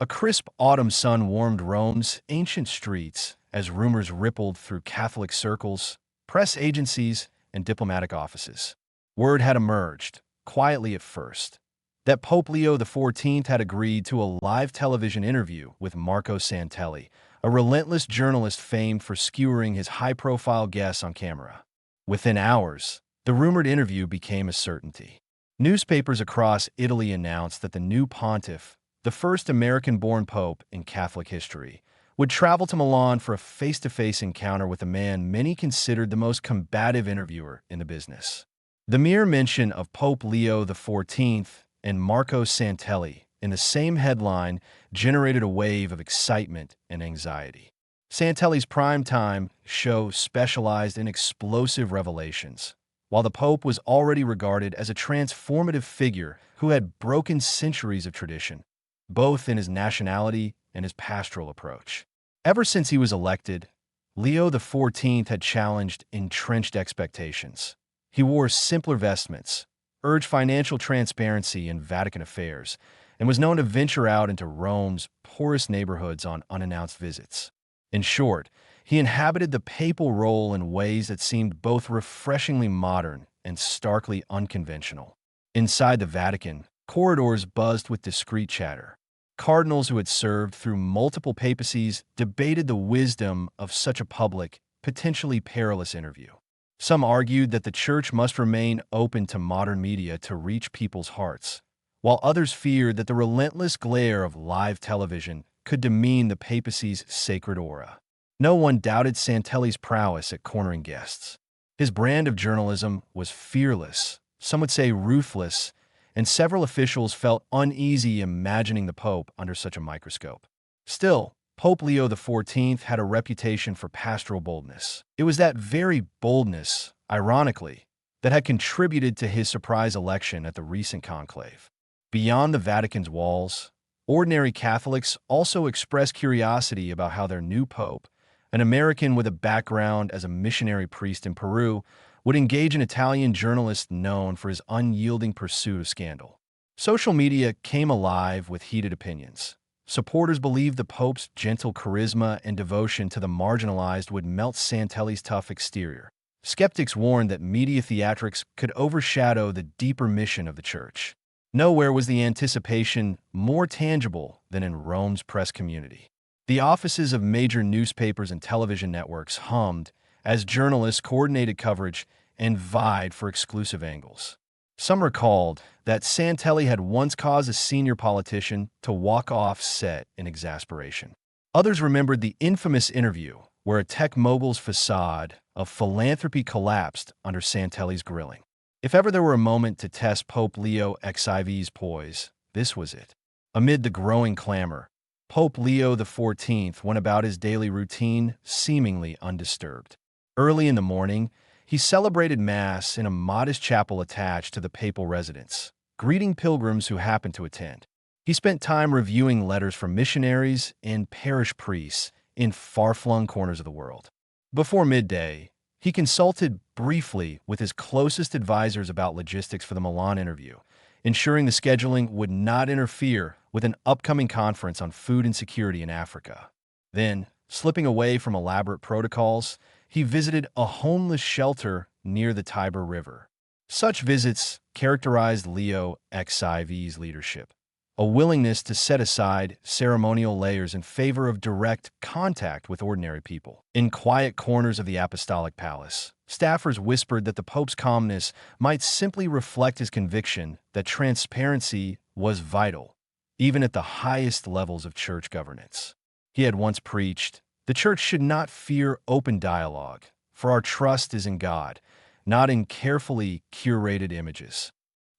A crisp autumn sun warmed Rome's ancient streets as rumors rippled through Catholic circles, press agencies, and diplomatic offices. Word had emerged, quietly at first, that Pope Leo XIV had agreed to a live television interview with Marco Santelli, a relentless journalist famed for skewering his high-profile guests on camera. Within hours, the rumored interview became a certainty. Newspapers across Italy announced that the new pontiff, the first American-born pope in Catholic history, would travel to Milan for a face-to-face encounter with a man many considered the most combative interviewer in the business. The mere mention of Pope Leo XIV and Marco Santelli in the same headline generated a wave of excitement and anxiety. Santelli's primetime show specialized in explosive revelations, while the Pope was already regarded as a transformative figure who had broken centuries of tradition, both in his nationality and his pastoral approach. Ever since he was elected, Leo XIV had challenged entrenched expectations. He wore simpler vestments, urged financial transparency in Vatican affairs, and was known to venture out into Rome's poorest neighborhoods on unannounced visits. In short, he inhabited the papal role in ways that seemed both refreshingly modern and starkly unconventional. Inside the Vatican, corridors buzzed with discreet chatter. Cardinals who had served through multiple papacies debated the wisdom of such a public, potentially perilous interview. Some argued that the Church must remain open to modern media to reach people's hearts, while others feared that the relentless glare of live television could demean the papacy's sacred aura. No one doubted Santelli's prowess at cornering guests. His brand of journalism was fearless, some would say ruthless, and several officials felt uneasy imagining the Pope under such a microscope. Still, Pope Leo XIV had a reputation for pastoral boldness. It was that very boldness, ironically, that had contributed to his surprise election at the recent conclave. Beyond the Vatican's walls, ordinary Catholics also expressed curiosity about how their new pope, an American with a background as a missionary priest in Peru, would engage an Italian journalist known for his unyielding pursuit of scandal. Social media came alive with heated opinions. Supporters believed the Pope's gentle charisma and devotion to the marginalized would melt Santelli's tough exterior. Skeptics warned that media theatrics could overshadow the deeper mission of the Church. Nowhere was the anticipation more tangible than in Rome's press community. The offices of major newspapers and television networks hummed as journalists coordinated coverage and vied for exclusive angles. Some recalled that Santelli had once caused a senior politician to walk off set in exasperation. Others remembered the infamous interview where a tech mogul's facade of philanthropy collapsed under Santelli's grilling. If ever there were a moment to test Pope Leo XIV's poise, this was it. Amid the growing clamor, Pope Leo XIV went about his daily routine seemingly undisturbed. Early in the morning, he celebrated Mass in a modest chapel attached to the papal residence, greeting pilgrims who happened to attend. He spent time reviewing letters from missionaries and parish priests in far-flung corners of the world. Before midday, he consulted briefly with his closest advisors about logistics for the Milan interview, ensuring the scheduling would not interfere with an upcoming conference on food insecurity in Africa. Then, slipping away from elaborate protocols, he visited a homeless shelter near the Tiber River. Such visits characterized Leo XIV's leadership, a willingness to set aside ceremonial layers in favor of direct contact with ordinary people. In quiet corners of the Apostolic Palace, staffers whispered that the Pope's calmness might simply reflect his conviction that transparency was vital, even at the highest levels of church governance. He had once preached, "The Church should not fear open dialogue, for our trust is in God, not in carefully curated images."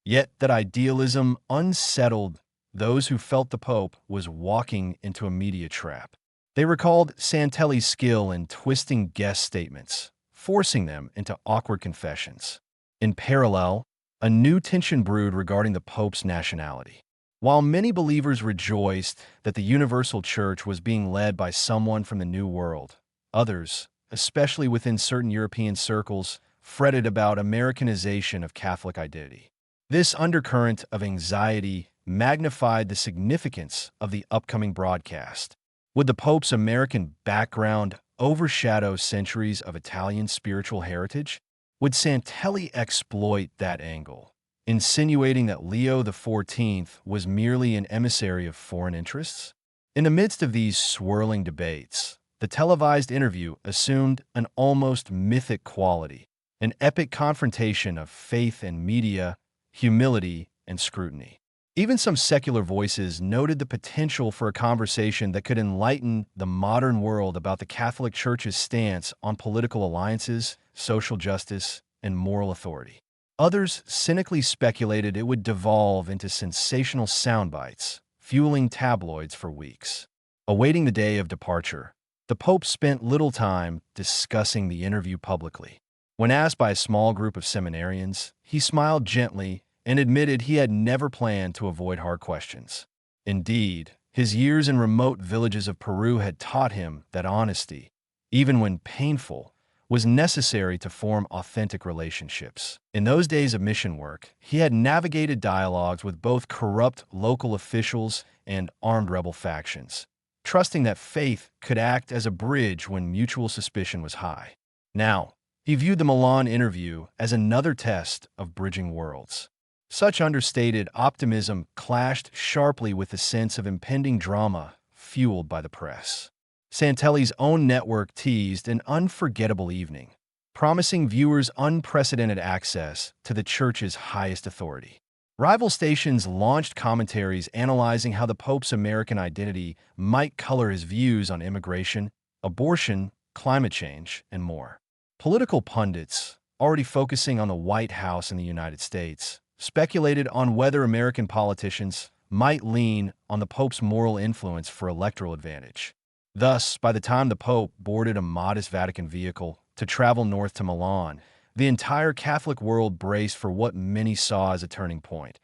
Yet that idealism unsettled those who felt the Pope was walking into a media trap. They recalled Santelli's skill in twisting guest statements, forcing them into awkward confessions. In parallel, a new tension brewed regarding the Pope's nationality. While many believers rejoiced that the universal church was being led by someone from the New World, others, especially within certain European circles, fretted about Americanization of Catholic identity. This undercurrent of anxiety magnified the significance of the upcoming broadcast. Would the Pope's American background overshadow centuries of Italian spiritual heritage? Would Santelli exploit that angle, insinuating that Leo XIV was merely an emissary of foreign interests? In the midst of these swirling debates, the televised interview assumed an almost mythic quality, an epic confrontation of faith and media, humility and scrutiny. Even some secular voices noted the potential for a conversation that could enlighten the modern world about the Catholic Church's stance on political alliances, social justice, and moral authority. Others cynically speculated it would devolve into sensational soundbites, fueling tabloids for weeks. Awaiting the day of departure, the Pope spent little time discussing the interview publicly. When asked by a small group of seminarians, he smiled gently and admitted he had never planned to avoid hard questions. Indeed, his years in remote villages of Peru had taught him that honesty, even when painful, was necessary to form authentic relationships. In those days of mission work, he had navigated dialogues with both corrupt local officials and armed rebel factions, trusting that faith could act as a bridge when mutual suspicion was high. Now, he viewed the Milan interview as another test of bridging worlds. Such understated optimism clashed sharply with the sense of impending drama fueled by the press. Santelli's own network teased an unforgettable evening, promising viewers unprecedented access to the Church's highest authority. Rival stations launched commentaries analyzing how the Pope's American identity might color his views on immigration, abortion, climate change, and more. Political pundits, already focusing on the White House in the United States, speculated on whether American politicians might lean on the Pope's moral influence for electoral advantage. Thus, by the time the Pope boarded a modest Vatican vehicle to travel north to Milan, the entire Catholic world braced for what many saw as a turning point,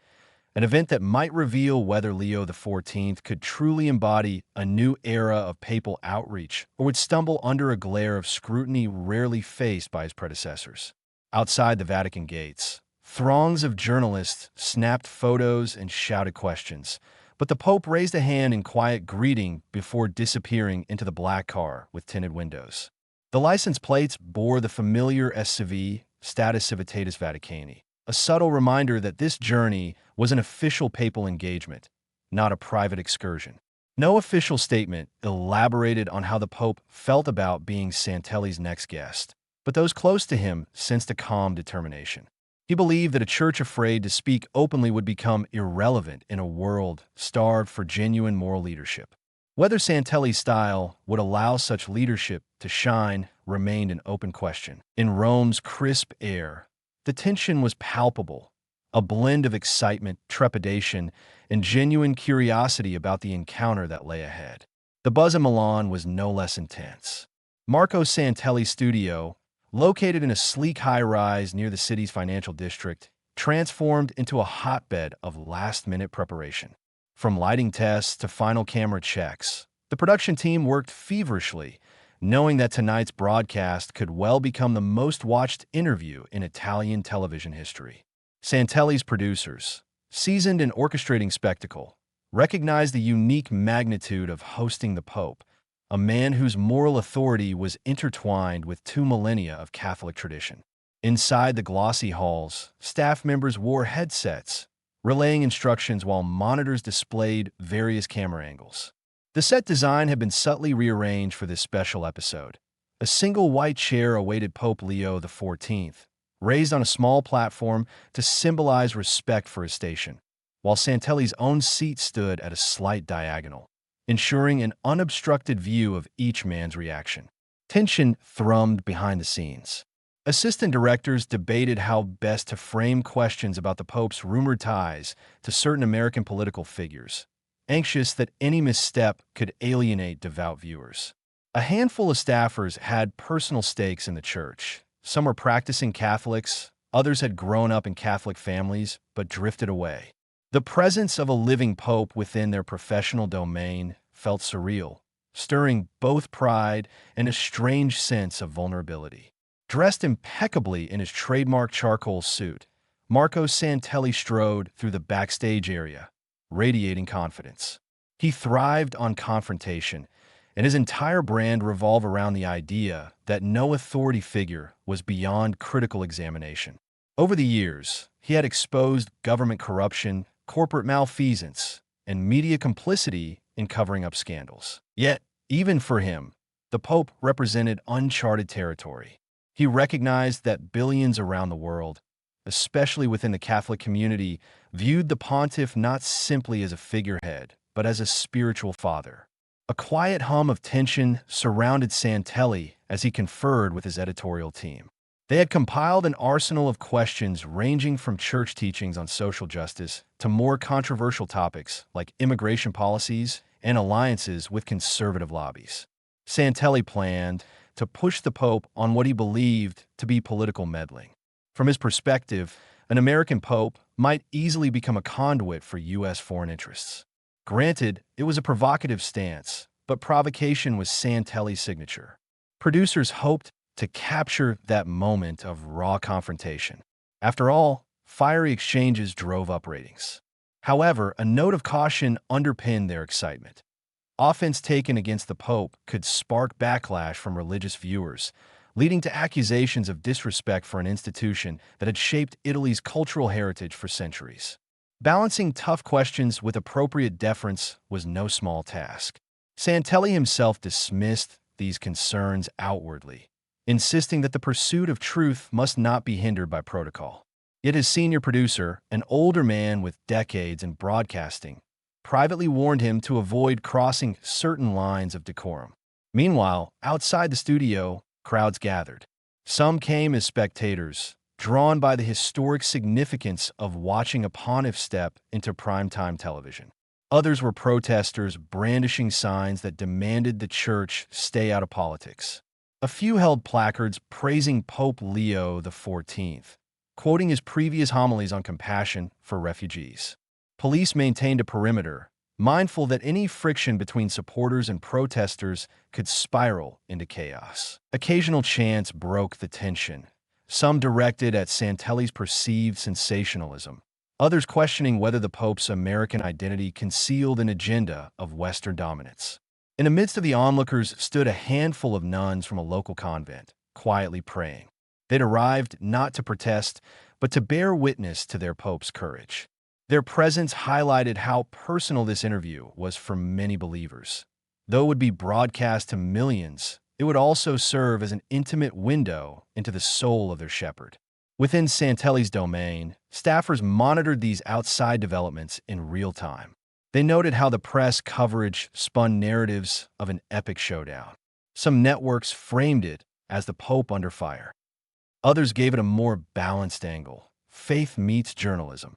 an event that might reveal whether Leo XIV could truly embody a new era of papal outreach or would stumble under a glare of scrutiny rarely faced by his predecessors. Outside the Vatican gates, throngs of journalists snapped photos and shouted questions, but the Pope raised a hand in quiet greeting before disappearing into the black car with tinted windows. The license plates bore the familiar SCV, Status Civitatis Vaticani, a subtle reminder that this journey was an official papal engagement, not a private excursion. No official statement elaborated on how the Pope felt about being Santelli's next guest, but those close to him sensed a calm determination. He believed that a church afraid to speak openly would become irrelevant in a world starved for genuine moral leadership. Whether Santelli's style would allow such leadership to shine remained an open question. In Rome's crisp air, the tension was palpable, a blend of excitement, trepidation, and genuine curiosity about the encounter that lay ahead. The buzz in Milan was no less intense. Marco Santelli's studio, located in a sleek high-rise near the city's financial district, transformed into a hotbed of last-minute preparation. From lighting tests to final camera checks, the production team worked feverishly, knowing that tonight's broadcast could well become the most-watched interview in Italian television history. Santelli's producers, seasoned in orchestrating spectacle, recognized the unique magnitude of hosting the Pope, a man whose moral authority was intertwined with 2 millennia of Catholic tradition. Inside the glossy halls, staff members wore headsets, relaying instructions while monitors displayed various camera angles. The set design had been subtly rearranged for this special episode. A single white chair awaited Pope Leo XIV, raised on a small platform to symbolize respect for his station, while Santelli's own seat stood at a slight diagonal, ensuring an unobstructed view of each man's reaction. Tension thrummed behind the scenes. Assistant directors debated how best to frame questions about the Pope's rumored ties to certain American political figures, anxious that any misstep could alienate devout viewers. A handful of staffers had personal stakes in the church. Some were practicing Catholics, others had grown up in Catholic families but drifted away. The presence of a living pope within their professional domain felt surreal, stirring both pride and a strange sense of vulnerability. Dressed impeccably in his trademark charcoal suit, Marco Santelli strode through the backstage area, radiating confidence. He thrived on confrontation, and his entire brand revolved around the idea that no authority figure was beyond critical examination. Over the years, he had exposed government corruption, corporate malfeasance, and media complicity in covering up scandals. Yet, even for him, the Pope represented uncharted territory. He recognized that billions around the world, especially within the Catholic community, viewed the pontiff not simply as a figurehead, but as a spiritual father. A quiet hum of tension surrounded Santelli as he conferred with his editorial team. They had compiled an arsenal of questions ranging from church teachings on social justice to more controversial topics like immigration policies and alliances with conservative lobbies. Santelli planned to push the Pope on what he believed to be political meddling. From his perspective, an American pope might easily become a conduit for U.S. foreign interests. Granted, it was a provocative stance, but provocation was Santelli's signature. Producers hoped to capture that moment of raw confrontation. After all, fiery exchanges drove up ratings. However, a note of caution underpinned their excitement. Offense taken against the Pope could spark backlash from religious viewers, leading to accusations of disrespect for an institution that had shaped Italy's cultural heritage for centuries. Balancing tough questions with appropriate deference was no small task. Santelli himself dismissed these concerns outwardly, insisting that the pursuit of truth must not be hindered by protocol. Yet his senior producer, an older man with decades in broadcasting, privately warned him to avoid crossing certain lines of decorum. Meanwhile, outside the studio, crowds gathered. Some came as spectators, drawn by the historic significance of watching a pontiff step into primetime television. Others were protesters brandishing signs that demanded the church stay out of politics. A few held placards praising Pope Leo XIV, quoting his previous homilies on compassion for refugees. Police maintained a perimeter, mindful that any friction between supporters and protesters could spiral into chaos. Occasional chants broke the tension, some directed at Santelli's perceived sensationalism, others questioning whether the Pope's American identity concealed an agenda of Western dominance. In the midst of the onlookers stood a handful of nuns from a local convent, quietly praying. They'd arrived not to protest, but to bear witness to their Pope's courage. Their presence highlighted how personal this interview was for many believers. Though it would be broadcast to millions, it would also serve as an intimate window into the soul of their shepherd. Within Santelli's domain, staffers monitored these outside developments in real time. They noted how the press coverage spun narratives of an epic showdown. Some networks framed it as the Pope under fire. Others gave it a more balanced angle. Faith meets journalism.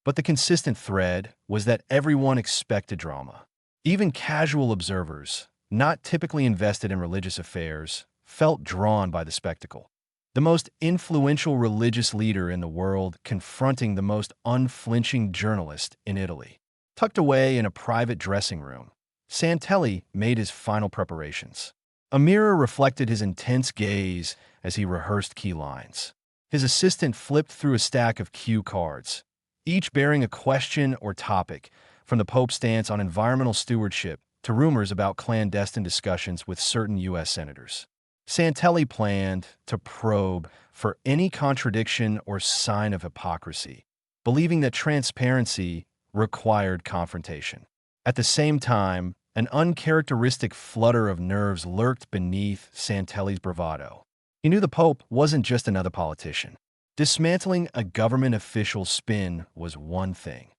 But the consistent thread was that everyone expected drama. Even casual observers, not typically invested in religious affairs, felt drawn by the spectacle. The most influential religious leader in the world confronting the most unflinching journalist in Italy. Tucked away in a private dressing room, Santelli made his final preparations. A mirror reflected his intense gaze as he rehearsed key lines. His assistant flipped through a stack of cue cards, each bearing a question or topic, from the Pope's stance on environmental stewardship to rumors about clandestine discussions with certain U.S. senators. Santelli planned to probe for any contradiction or sign of hypocrisy, believing that transparency required confrontation. At the same time, an uncharacteristic flutter of nerves lurked beneath Santelli's bravado. He knew the Pope wasn't just another politician. Dismantling a government official's spin was one thing.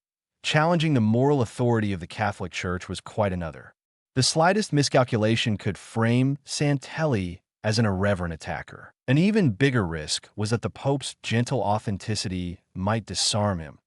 Challenging the moral authority of the Catholic Church was quite another. The slightest miscalculation could frame Santelli as an irreverent attacker. An even bigger risk was that the Pope's gentle authenticity might disarm him,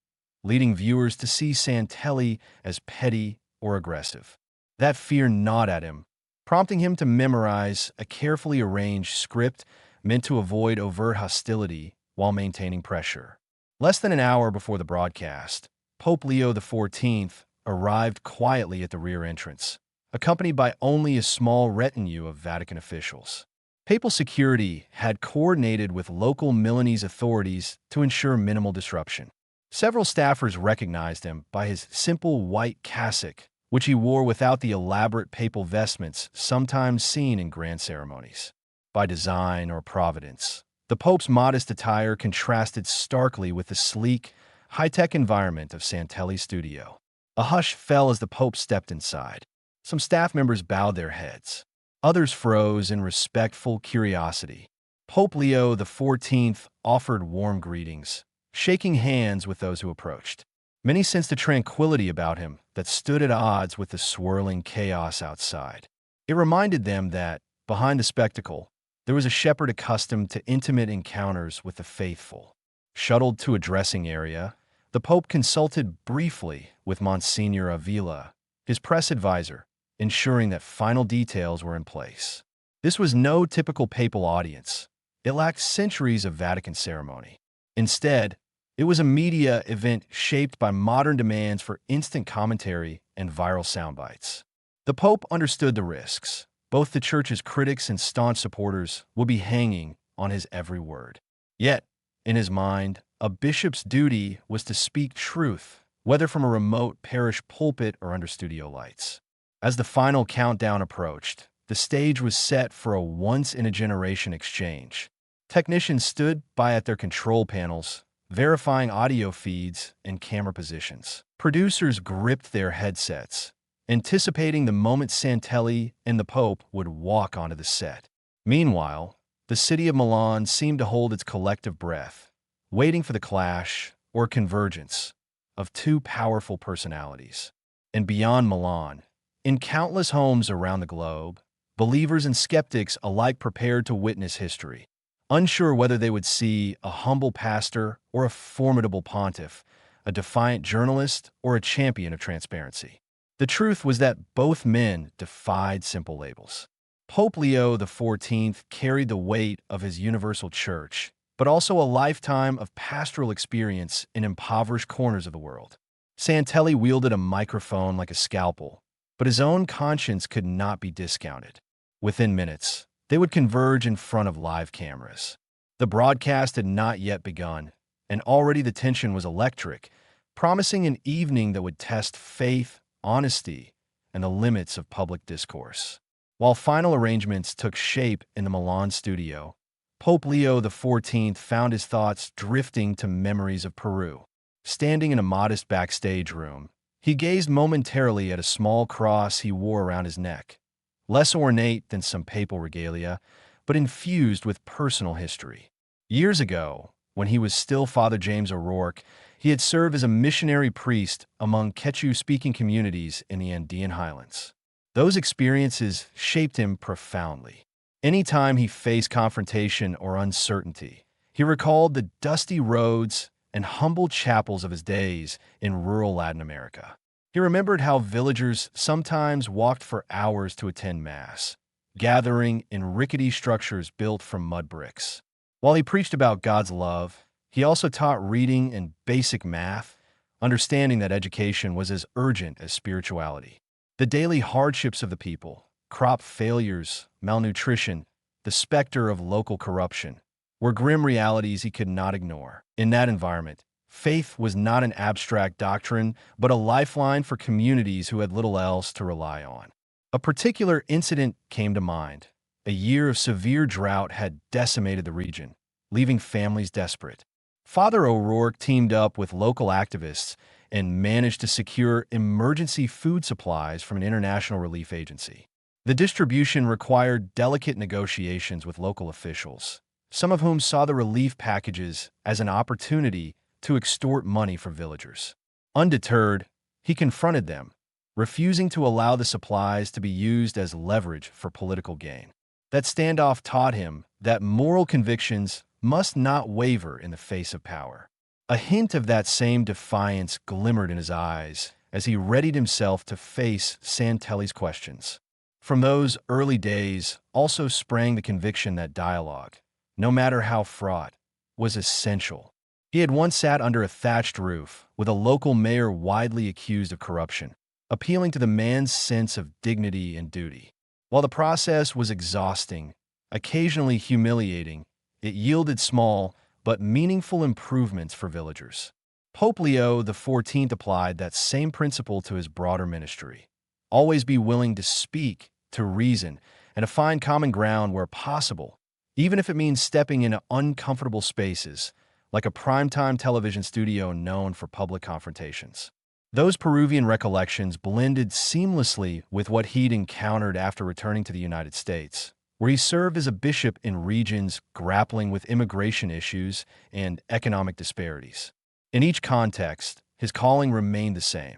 leading viewers to see Santelli as petty or aggressive. That fear gnawed at him, prompting him to memorize a carefully arranged script meant to avoid overt hostility while maintaining pressure. Less than an hour before the broadcast, Pope Leo XIV arrived quietly at the rear entrance, accompanied by only a small retinue of Vatican officials. Papal security had coordinated with local Milanese authorities to ensure minimal disruption. Several staffers recognized him by his simple white cassock, which he wore without the elaborate papal vestments sometimes seen in grand ceremonies. By design or providence, the Pope's modest attire contrasted starkly with the sleek, high-tech environment of Santelli's studio. A hush fell as the Pope stepped inside. Some staff members bowed their heads. Others froze in respectful curiosity. Pope Leo XIV offered warm greetings, shaking hands with those who approached. Many sensed a tranquility about him that stood at odds with the swirling chaos outside. It reminded them that, behind the spectacle, there was a shepherd accustomed to intimate encounters with the faithful. Shuttled to a dressing area, the Pope consulted briefly with Monsignor Avila, his press advisor, ensuring that final details were in place. This was no typical papal audience. It lacked centuries of Vatican ceremony. Instead, it was a media event shaped by modern demands for instant commentary and viral soundbites. The Pope understood the risks. Both the Church's critics and staunch supporters would be hanging on his every word. Yet, in his mind, a bishop's duty was to speak truth, whether from a remote parish pulpit or under studio lights. As the final countdown approached, the stage was set for a once-in-a-generation exchange. Technicians stood by at their control panels, verifying audio feeds and camera positions. Producers gripped their headsets, anticipating the moment Santelli and the Pope would walk onto the set. Meanwhile, the city of Milan seemed to hold its collective breath, waiting for the clash or convergence of two powerful personalities. And beyond Milan, in countless homes around the globe, believers and skeptics alike prepared to witness history, unsure whether they would see a humble pastor or a formidable pontiff, a defiant journalist or a champion of transparency. The truth was that both men defied simple labels. Pope Leo XIV carried the weight of his universal church, but also a lifetime of pastoral experience in impoverished corners of the world. Santelli wielded a microphone like a scalpel, but his own conscience could not be discounted. Within minutes, they would converge in front of live cameras. The broadcast had not yet begun, and already the tension was electric, promising an evening that would test faith, honesty, and the limits of public discourse. While final arrangements took shape in the Milan studio, Pope Leo XIV found his thoughts drifting to memories of Peru. Standing in a modest backstage room, he gazed momentarily at a small cross he wore around his neck, less ornate than some papal regalia, but infused with personal history. Years ago, when he was still Father James O'Rourke, he had served as a missionary priest among Quechua-speaking communities in the Andean highlands. Those experiences shaped him profoundly. Anytime he faced confrontation or uncertainty, he recalled the dusty roads and humble chapels of his days in rural Latin America. He remembered how villagers sometimes walked for hours to attend Mass, gathering in rickety structures built from mud bricks. While he preached about God's love, he also taught reading and basic math, understanding that education was as urgent as spirituality. The daily hardships of the people, crop failures, malnutrition, the specter of local corruption, were grim realities he could not ignore. In that environment, faith was not an abstract doctrine, but a lifeline for communities who had little else to rely on. A particular incident came to mind. A year of severe drought had decimated the region, leaving families desperate. Father O'Rourke teamed up with local activists and managed to secure emergency food supplies from an international relief agency. The distribution required delicate negotiations with local officials, some of whom saw the relief packages as an opportunity to extort money from villagers. Undeterred, he confronted them, refusing to allow the supplies to be used as leverage for political gain. That standoff taught him that moral convictions must not waver in the face of power. A hint of that same defiance glimmered in his eyes as he readied himself to face Santelli's questions. From those early days also sprang the conviction that dialogue, no matter how fraught, was essential. He had once sat under a thatched roof with a local mayor widely accused of corruption, appealing to the man's sense of dignity and duty. While the process was exhausting, occasionally humiliating, it yielded small but meaningful improvements for villagers. Pope Leo XIV applied that same principle to his broader ministry. Always be willing to speak, to reason, and to find common ground where possible, even if it means stepping into uncomfortable spaces, like a primetime television studio known for public confrontations. Those Peruvian recollections blended seamlessly with what he'd encountered after returning to the United States, where he served as a bishop in regions grappling with immigration issues and economic disparities. In each context, his calling remained the same: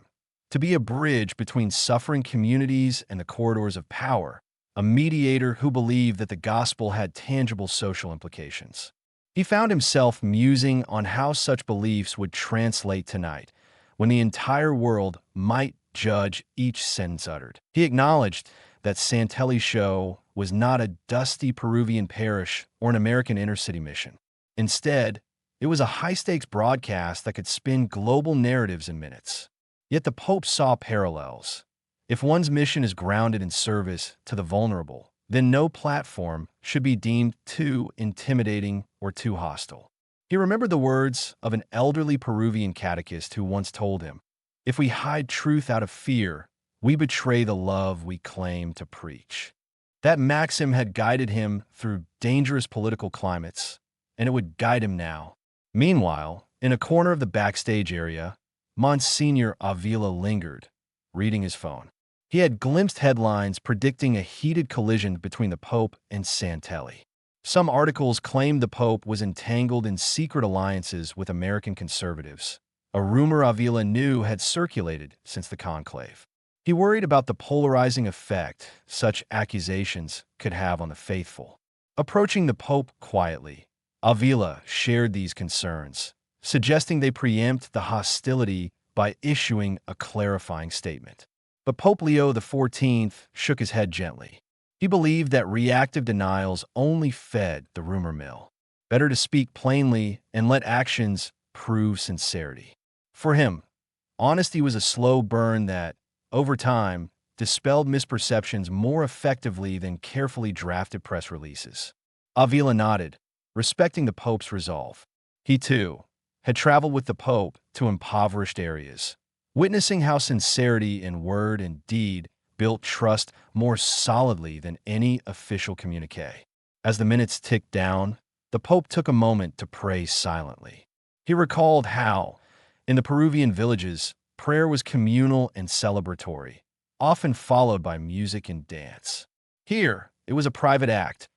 to be a bridge between suffering communities and the corridors of power, a mediator who believed that the gospel had tangible social implications. He found himself musing on how such beliefs would translate tonight, when the entire world might judge each sentence uttered. He acknowledged that Santelli's show was not a dusty Peruvian parish or an American inner-city mission. Instead, it was a high-stakes broadcast that could spin global narratives in minutes. Yet the Pope saw parallels. If one's mission is grounded in service to the vulnerable, then no platform should be deemed too intimidating or too hostile. He remembered the words of an elderly Peruvian catechist who once told him, "If we hide truth out of fear, we betray the love we claim to preach." That maxim had guided him through dangerous political climates, and it would guide him now. Meanwhile, in a corner of the backstage area, Monsignor Avila lingered, reading his phone. He had glimpsed headlines predicting a heated collision between the Pope and Santelli. Some articles claimed the Pope was entangled in secret alliances with American conservatives, a rumor Avila knew had circulated since the conclave. He worried about the polarizing effect such accusations could have on the faithful. Approaching the Pope quietly, Avila shared these concerns, suggesting they preempt the hostility by issuing a clarifying statement. But Pope Leo XIV shook his head gently. He believed that reactive denials only fed the rumor mill. Better to speak plainly and let actions prove sincerity. For him, honesty was a slow burn that, over time, dispelled misperceptions more effectively than carefully drafted press releases. Avila nodded, respecting the Pope's resolve. He, too, had traveled with the Pope to impoverished areas, witnessing how sincerity in word and deed built trust more solidly than any official communique. As the minutes ticked down, the Pope took a moment to pray silently. He recalled how, in the Peruvian villages, prayer was communal and celebratory, often followed by music and dance. Here, it was a private act,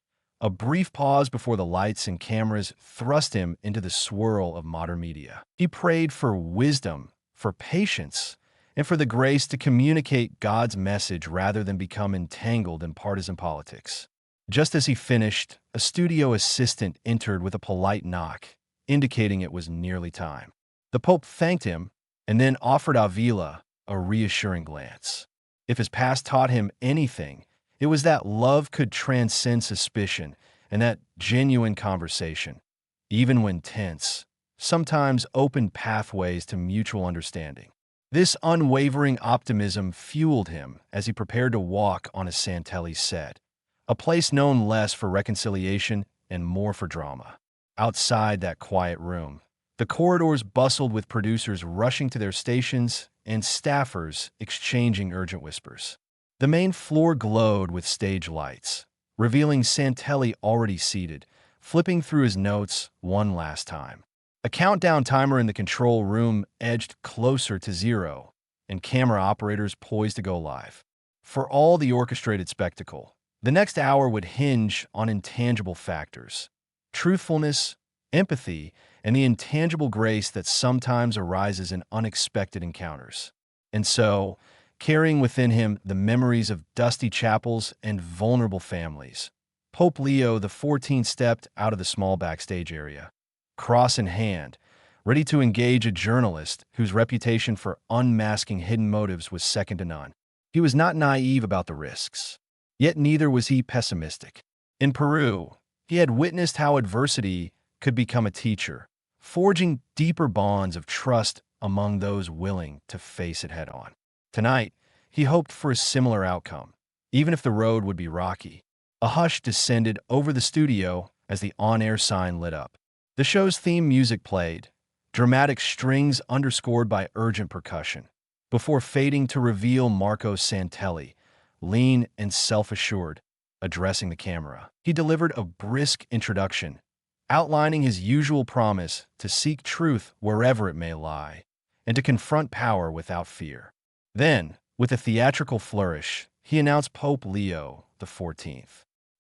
a brief pause before the lights and cameras thrust him into the swirl of modern media. He prayed for wisdom, for patience, and for the grace to communicate God's message rather than become entangled in partisan politics. Just as he finished, a studio assistant entered with a polite knock, indicating it was nearly time. The Pope thanked him and then offered Avila a reassuring glance. If his past taught him anything, it was that love could transcend suspicion and that genuine conversation, even when tense, sometimes opened pathways to mutual understanding. This unwavering optimism fueled him as he prepared to walk on a Santelli set, a place known less for reconciliation and more for drama. Outside that quiet room, the corridors bustled with producers rushing to their stations and staffers exchanging urgent whispers. The main floor glowed with stage lights, revealing Santelli already seated, flipping through his notes one last time. A countdown timer in the control room edged closer to 0, and camera operators poised to go live. For all the orchestrated spectacle, the next hour would hinge on intangible factors: truthfulness, empathy, and the intangible grace that sometimes arises in unexpected encounters. And so, carrying within him the memories of dusty chapels and vulnerable families, Pope Leo XIV stepped out of the small backstage area, cross in hand, ready to engage a journalist whose reputation for unmasking hidden motives was second to none. He was not naive about the risks, yet neither was he pessimistic. In Peru, he had witnessed how adversity could become a teacher, forging deeper bonds of trust among those willing to face it head-on. Tonight, he hoped for a similar outcome, even if the road would be rocky. A hush descended over the studio as the on-air sign lit up. The show's theme music played, dramatic strings underscored by urgent percussion, before fading to reveal Marco Santelli, lean and self-assured, addressing the camera. He delivered a brisk introduction, outlining his usual promise to seek truth wherever it may lie, and to confront power without fear. Then, with a theatrical flourish, he announced Pope Leo XIV.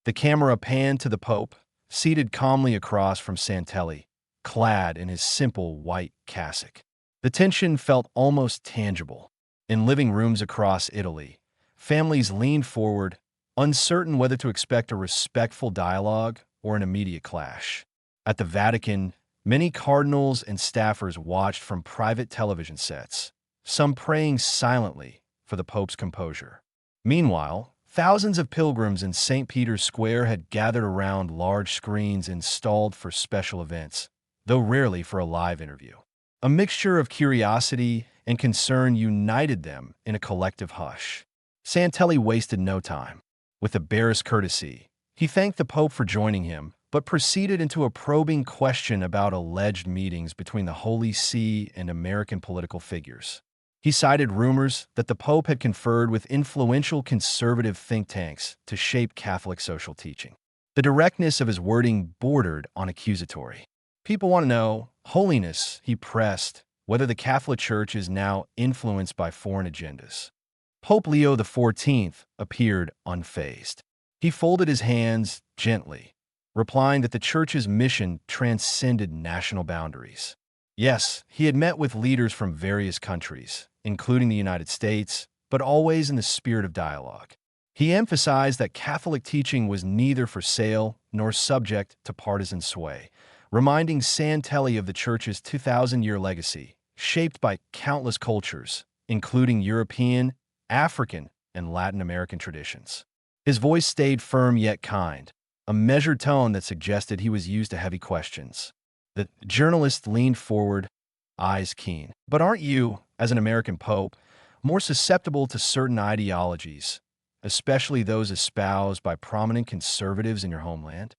The camera panned to the Pope, seated calmly across from Santelli, clad in his simple white cassock. The tension felt almost tangible. In living rooms across Italy, families leaned forward, uncertain whether to expect a respectful dialogue or an immediate clash. At the Vatican, many cardinals and staffers watched from private television sets, some praying silently for the Pope's composure. Meanwhile, thousands of pilgrims in St. Peter's Square had gathered around large screens installed for special events, though rarely for a live interview. A mixture of curiosity and concern united them in a collective hush. Santelli wasted no time. With a barest courtesy, he thanked the Pope for joining him, but proceeded into a probing question about alleged meetings between the Holy See and American political figures. He cited rumors that the Pope had conferred with influential conservative think tanks to shape Catholic social teaching. The directness of his wording bordered on accusatory. People want to know, Holiness, he pressed, whether the Catholic Church is now influenced by foreign agendas. Pope Leo XIV appeared unfazed. He folded his hands gently, replying that the Church's mission transcended national boundaries. Yes, he had met with leaders from various countries, including the United States, but always in the spirit of dialogue. He emphasized that Catholic teaching was neither for sale nor subject to partisan sway, reminding Santelli of the Church's 2,000-year legacy, shaped by countless cultures, including European, African, and Latin American traditions. His voice stayed firm yet kind, a measured tone that suggested he was used to heavy questions. The journalist leaned forward, eyes keen. But aren't you, as an American pope, more susceptible to certain ideologies, especially those espoused by prominent conservatives in your homeland?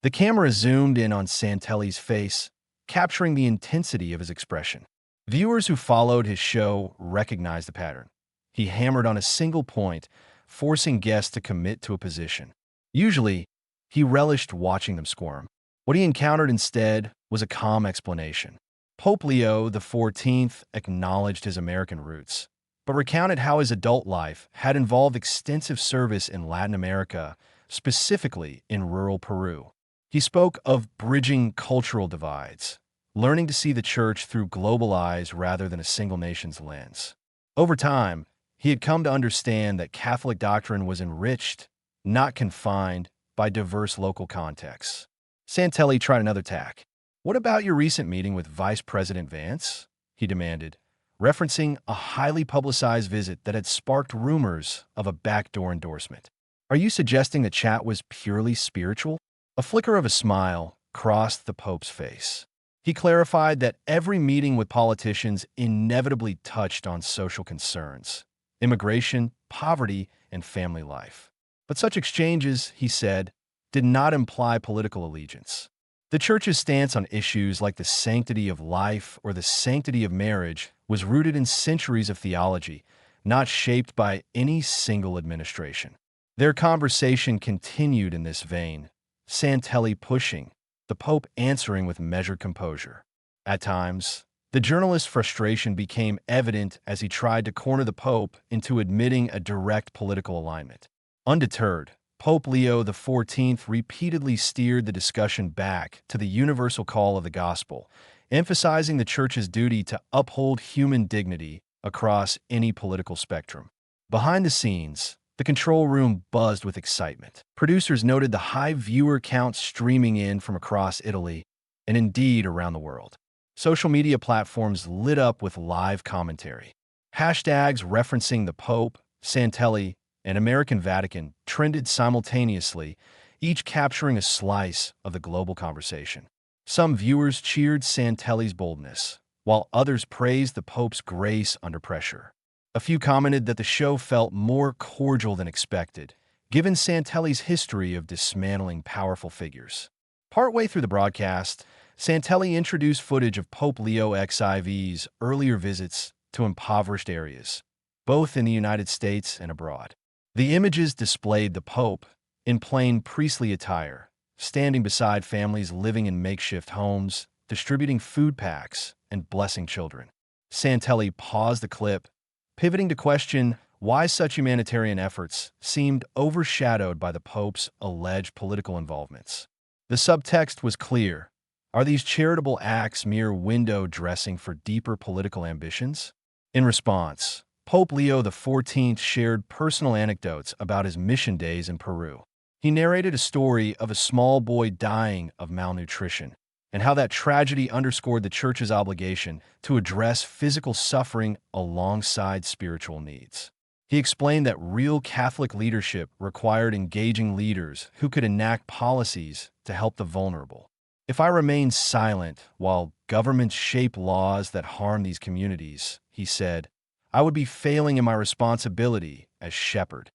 The camera zoomed in on Santelli's face, capturing the intensity of his expression. Viewers who followed his show recognized the pattern. He hammered on a single point, forcing guests to commit to a position. Usually, he relished watching them squirm. What he encountered instead was a calm explanation. Pope Leo XIV acknowledged his American roots, but recounted how his adult life had involved extensive service in Latin America, specifically in rural Peru. He spoke of bridging cultural divides, learning to see the Church through global eyes rather than a single nation's lens. Over time, he had come to understand that Catholic doctrine was enriched, not confined, by diverse local contexts. Santelli tried another tack. "What about your recent meeting with Vice President Vance?" he demanded, referencing a highly publicized visit that had sparked rumors of a backdoor endorsement. "Are you suggesting the chat was purely spiritual?" A flicker of a smile crossed the Pope's face. He clarified that every meeting with politicians inevitably touched on social concerns, immigration, poverty, and family life. But such exchanges, he said, did not imply political allegiance. The Church's stance on issues like the sanctity of life or the sanctity of marriage was rooted in centuries of theology, not shaped by any single administration. Their conversation continued in this vein, Santelli pushing, the Pope answering with measured composure. At times, the journalist's frustration became evident as he tried to corner the Pope into admitting a direct political alignment. Undeterred, Pope Leo XIV repeatedly steered the discussion back to the universal call of the gospel, emphasizing the Church's duty to uphold human dignity across any political spectrum. Behind the scenes, the control room buzzed with excitement. Producers noted the high viewer count streaming in from across Italy, and indeed around the world. Social media platforms lit up with live commentary. Hashtags referencing the Pope, Santelli, and American Vatican trended simultaneously, each capturing a slice of the global conversation. Some viewers cheered Santelli's boldness, while others praised the Pope's grace under pressure. A few commented that the show felt more cordial than expected, given Santelli's history of dismantling powerful figures. Partway through the broadcast, Santelli introduced footage of Pope Leo XIV's earlier visits to impoverished areas, both in the United States and abroad. The images displayed the Pope, in plain priestly attire, standing beside families living in makeshift homes, distributing food packs, and blessing children. Santelli paused the clip, pivoting to question why such humanitarian efforts seemed overshadowed by the Pope's alleged political involvements. The subtext was clear. Are these charitable acts mere window dressing for deeper political ambitions? In response, Pope Leo XIV shared personal anecdotes about his mission days in Peru. He narrated a story of a small boy dying of malnutrition, and how that tragedy underscored the Church's obligation to address physical suffering alongside spiritual needs. He explained that real Catholic leadership required engaging leaders who could enact policies to help the vulnerable. If I remain silent while governments shape laws that harm these communities, he said, I would be failing in my responsibility as shepherd.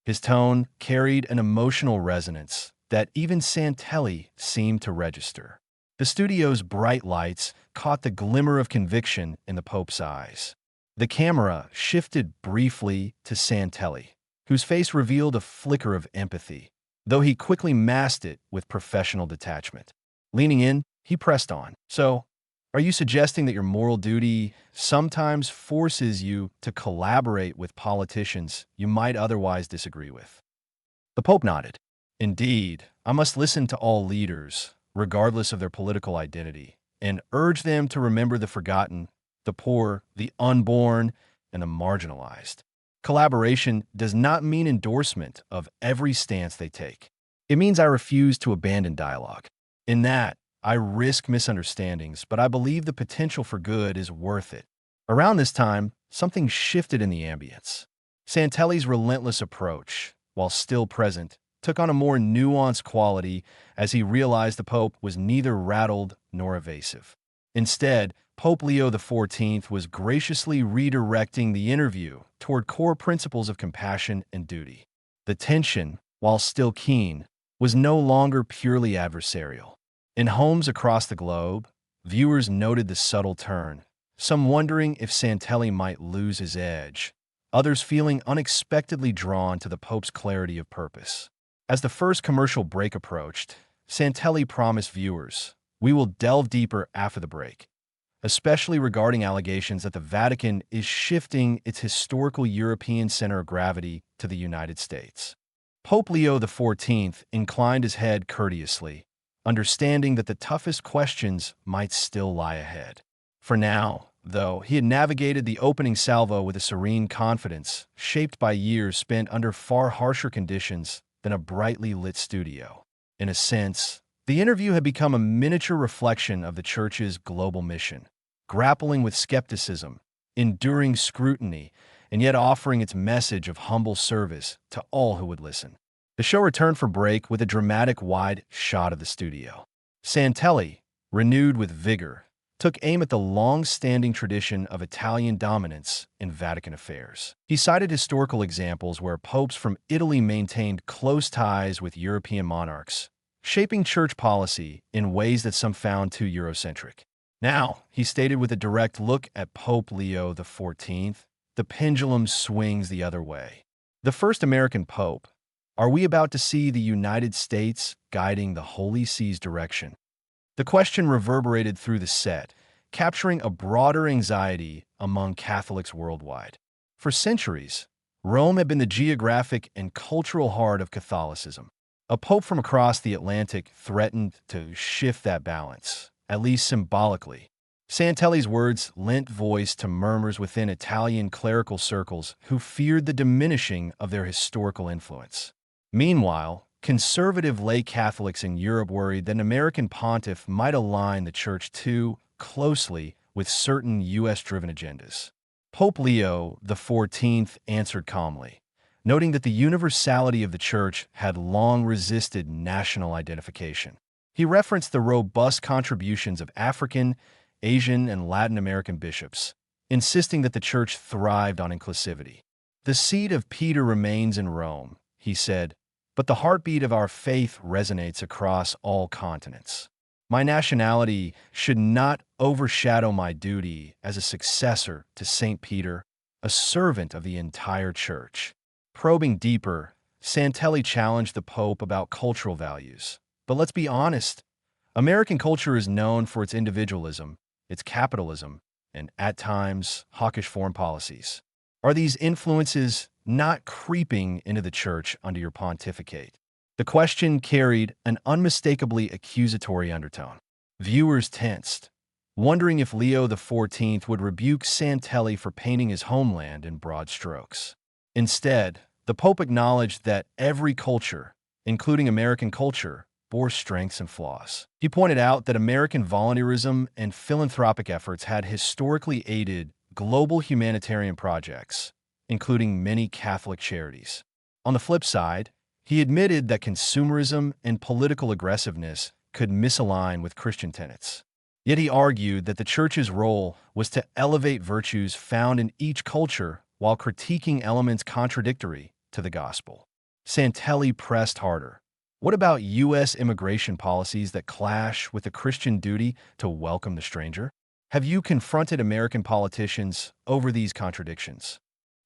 His tone carried an emotional resonance that even Santelli seemed to register. The studio's bright lights caught the glimmer of conviction in the Pope's eyes. The camera shifted briefly to Santelli, whose face revealed a flicker of empathy, though he quickly masked it with professional detachment. Leaning in, he pressed on. So, are you suggesting that your moral duty sometimes forces you to collaborate with politicians you might otherwise disagree with? The Pope nodded. Indeed, I must listen to all leaders, regardless of their political identity, and urge them to remember the forgotten, the poor, the unborn, and the marginalized. Collaboration does not mean endorsement of every stance they take. It means I refuse to abandon dialogue. In that, I risk misunderstandings, but I believe the potential for good is worth it. Around this time, something shifted in the ambience. Santelli's relentless approach, while still present, took on a more nuanced quality as he realized the Pope was neither rattled nor evasive. Instead, Pope Leo XIV was graciously redirecting the interview toward core principles of compassion and duty. The tension, while still keen, was no longer purely adversarial. In homes across the globe, viewers noted the subtle turn, some wondering if Santelli might lose his edge, others feeling unexpectedly drawn to the Pope's clarity of purpose. As the first commercial break approached, Santelli promised viewers, "We will delve deeper after the break," especially regarding allegations that the Vatican is shifting its historical European center of gravity to the United States. Pope Leo XIV inclined his head courteously, understanding that the toughest questions might still lie ahead. For now, though, he had navigated the opening salvo with a serene confidence, shaped by years spent under far harsher conditions than a brightly lit studio. In a sense, the interview had become a miniature reflection of the Church's global mission, grappling with skepticism, enduring scrutiny, and yet offering its message of humble service to all who would listen. The show returned for break with a dramatic wide shot of the studio. Santelli, renewed with vigor, took aim at the long-standing tradition of Italian dominance in Vatican affairs. He cited historical examples where popes from Italy maintained close ties with European monarchs, shaping church policy in ways that some found too Eurocentric. Now, he stated with a direct look at Pope Leo XIV, the pendulum swings the other way. The first American pope, are we about to see the United States guiding the Holy See's direction? The question reverberated through the set, capturing a broader anxiety among Catholics worldwide. For centuries, Rome had been the geographic and cultural heart of Catholicism. A pope from across the Atlantic threatened to shift that balance, at least symbolically. Santelli's words lent voice to murmurs within Italian clerical circles who feared the diminishing of their historical influence. Meanwhile, conservative lay Catholics in Europe worried that an American pontiff might align the Church too closely with certain U.S.-driven agendas. Pope Leo XIV answered calmly, noting that the universality of the Church had long resisted national identification. He referenced the robust contributions of African, Asian, and Latin American bishops, insisting that the Church thrived on inclusivity. The seat of Peter remains in Rome, he said, but the heartbeat of our faith resonates across all continents. My nationality should not overshadow my duty as a successor to St. Peter, a servant of the entire Church. Probing deeper, Santelli challenged the Pope about cultural values. But let's be honest, American culture is known for its individualism, its capitalism, and, at times, hawkish foreign policies. Are these influences not creeping into the Church under your pontificate? The question carried an unmistakably accusatory undertone. Viewers tensed, wondering if Leo XIV would rebuke Santelli for painting his homeland in broad strokes. Instead, the Pope acknowledged that every culture, including American culture, bore strengths and flaws. He pointed out that American volunteerism and philanthropic efforts had historically aided global humanitarian projects, including many Catholic charities. On the flip side, he admitted that consumerism and political aggressiveness could misalign with Christian tenets. Yet he argued that the Church's role was to elevate virtues found in each culture while critiquing elements contradictory to the gospel. Santelli pressed harder. What about U.S. immigration policies that clash with the Christian duty to welcome the stranger? Have you confronted American politicians over these contradictions?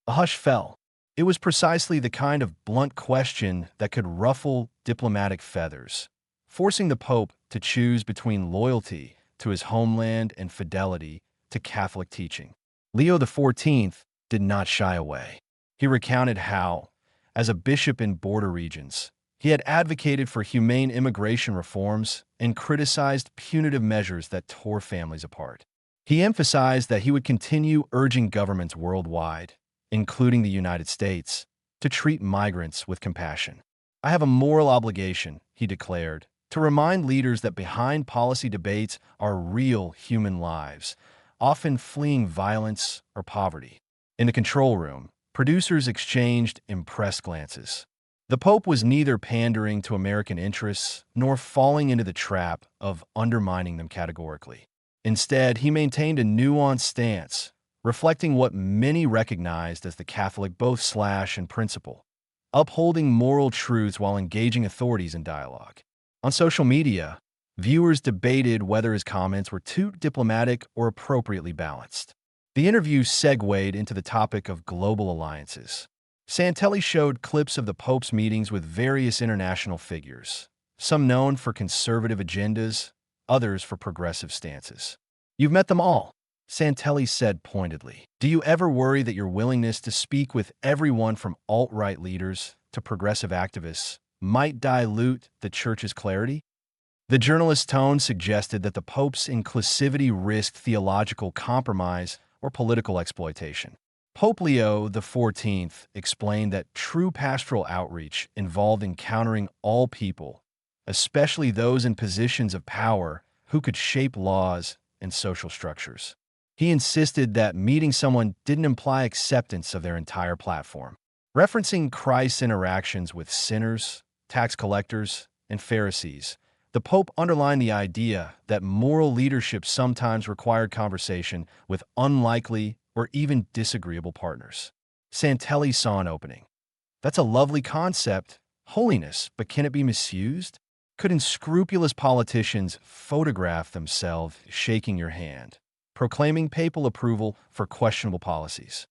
A hush fell. It was precisely the kind of blunt question that could ruffle diplomatic feathers, forcing the Pope to choose between loyalty to his homeland and fidelity to Catholic teaching. Leo XIV did not shy away. He recounted how, as a bishop in border regions, he had advocated for humane immigration reforms and criticized punitive measures that tore families apart. He emphasized that he would continue urging governments worldwide, including the United States, to treat migrants with compassion. I have a moral obligation, he declared, to remind leaders that behind policy debates are real human lives, often fleeing violence or poverty. In the control room, producers exchanged impressed glances. The Pope was neither pandering to American interests nor falling into the trap of undermining them categorically. Instead, he maintained a nuanced stance, reflecting what many recognized as the Catholic both/and principle, upholding moral truths while engaging authorities in dialogue. On social media, viewers debated whether his comments were too diplomatic or appropriately balanced. The interview segued into the topic of global alliances. Santelli showed clips of the Pope's meetings with various international figures, some known for conservative agendas, others for progressive stances. You've met them all, Santelli said pointedly. Do you ever worry that your willingness to speak with everyone from alt-right leaders to progressive activists might dilute the Church's clarity? The journalist's tone suggested that the Pope's inclusivity risked theological compromise or political exploitation. Pope Leo XIV explained that true pastoral outreach involved encountering all people, especially those in positions of power who could shape laws and social structures. He insisted that meeting someone didn't imply acceptance of their entire platform. Referencing Christ's interactions with sinners, tax collectors, and Pharisees, the Pope underlined the idea that moral leadership sometimes required conversation with unlikely or even disagreeable partners. Santelli saw an opening. That's a lovely concept, holiness, but can it be misused? Could unscrupulous politicians photograph themselves shaking your hand, proclaiming papal approval for questionable policies?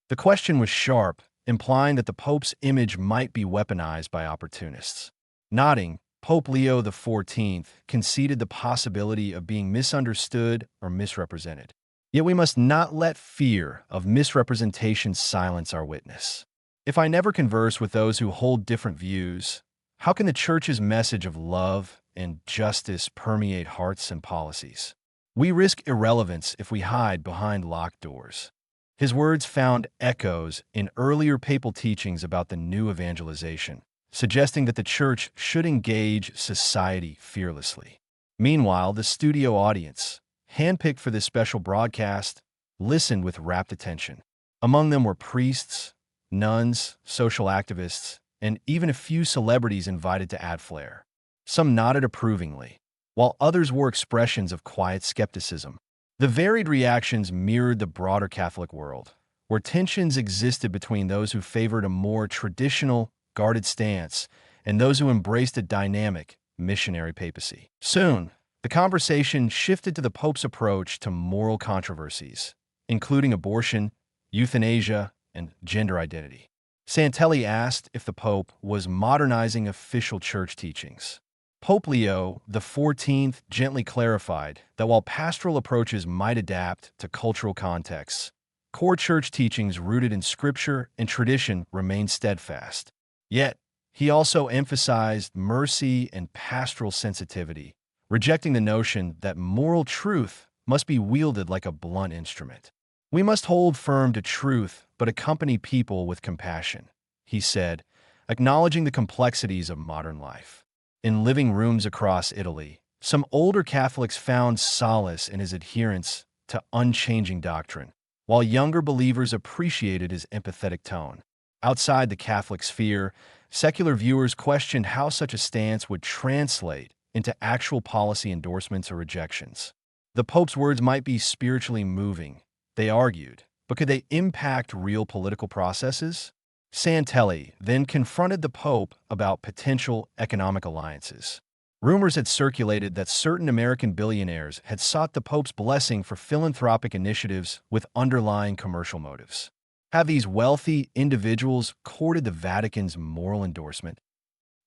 The question was sharp, implying that the Pope's image might be weaponized by opportunists. Nodding, Pope Leo XIV conceded the possibility of being misunderstood or misrepresented. Yet we must not let fear of misrepresentation silence our witness. If I never converse with those who hold different views, how can the Church's message of love and justice permeate hearts and policies? We risk irrelevance if we hide behind locked doors. His words found echoes in earlier papal teachings about the new evangelization, suggesting that the Church should engage society fearlessly. Meanwhile, the studio audience, handpicked for this special broadcast, listened with rapt attention. Among them were priests, nuns, social activists, and even a few celebrities invited to add flair. Some nodded approvingly, while others wore expressions of quiet skepticism. The varied reactions mirrored the broader Catholic world, where tensions existed between those who favored a more traditional, guarded stance and those who embraced a dynamic, missionary papacy. Soon, The conversation shifted to the Pope's approach to moral controversies, including abortion, euthanasia, and gender identity. Santelli asked if the Pope was modernizing official church teachings. Pope Leo XIV gently clarified that while pastoral approaches might adapt to cultural contexts, core church teachings rooted in scripture and tradition remain steadfast. Yet, he also emphasized mercy and pastoral sensitivity, rejecting the notion that moral truth must be wielded like a blunt instrument. "We must hold firm to truth but accompany people with compassion," he said, acknowledging the complexities of modern life. In living rooms across Italy, some older Catholics found solace in his adherence to unchanging doctrine, while younger believers appreciated his empathetic tone. Outside the Catholic sphere, secular viewers questioned how such a stance would translate into actual policy endorsements or rejections. The Pope's words might be spiritually moving, they argued, but could they impact real political processes? Santelli then confronted the Pope about potential economic alliances. Rumors had circulated that certain American billionaires had sought the Pope's blessing for philanthropic initiatives with underlying commercial motives. Have these wealthy individuals courted the Vatican's moral endorsement?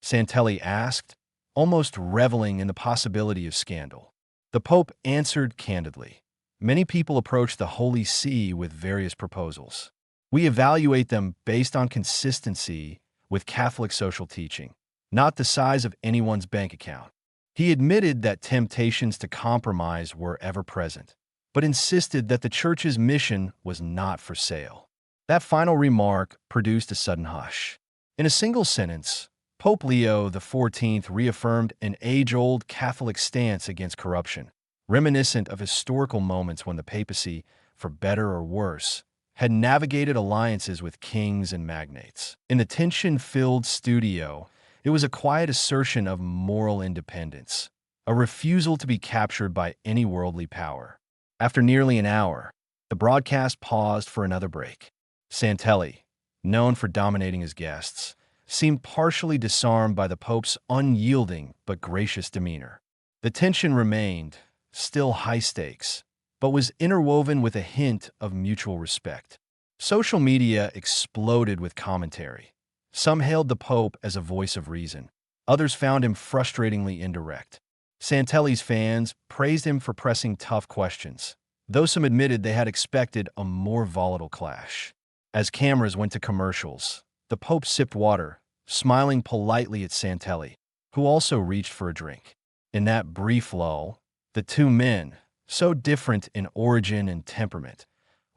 Santelli asked, almost reveling in the possibility of scandal. The Pope answered candidly. Many people approach the Holy See with various proposals. We evaluate them based on consistency with Catholic social teaching, not the size of anyone's bank account. He admitted that temptations to compromise were ever present, but insisted that the Church's mission was not for sale. That final remark produced a sudden hush. In a single sentence, Pope Leo XIV reaffirmed an age-old Catholic stance against corruption, reminiscent of historical moments when the papacy, for better or worse, had navigated alliances with kings and magnates. In the tension-filled studio, it was a quiet assertion of moral independence, a refusal to be captured by any worldly power. After nearly an hour, the broadcast paused for another break. Santelli, known for dominating his guests, seemed partially disarmed by the Pope's unyielding but gracious demeanor. The tension remained, still high stakes, but was interwoven with a hint of mutual respect. Social media exploded with commentary. Some hailed the Pope as a voice of reason. Others found him frustratingly indirect. Santelli's fans praised him for pressing tough questions, though some admitted they had expected a more volatile clash. As cameras went to commercials, the Pope sipped water, smiling politely at Santelli, who also reached for a drink. In that brief lull, the two men, so different in origin and temperament,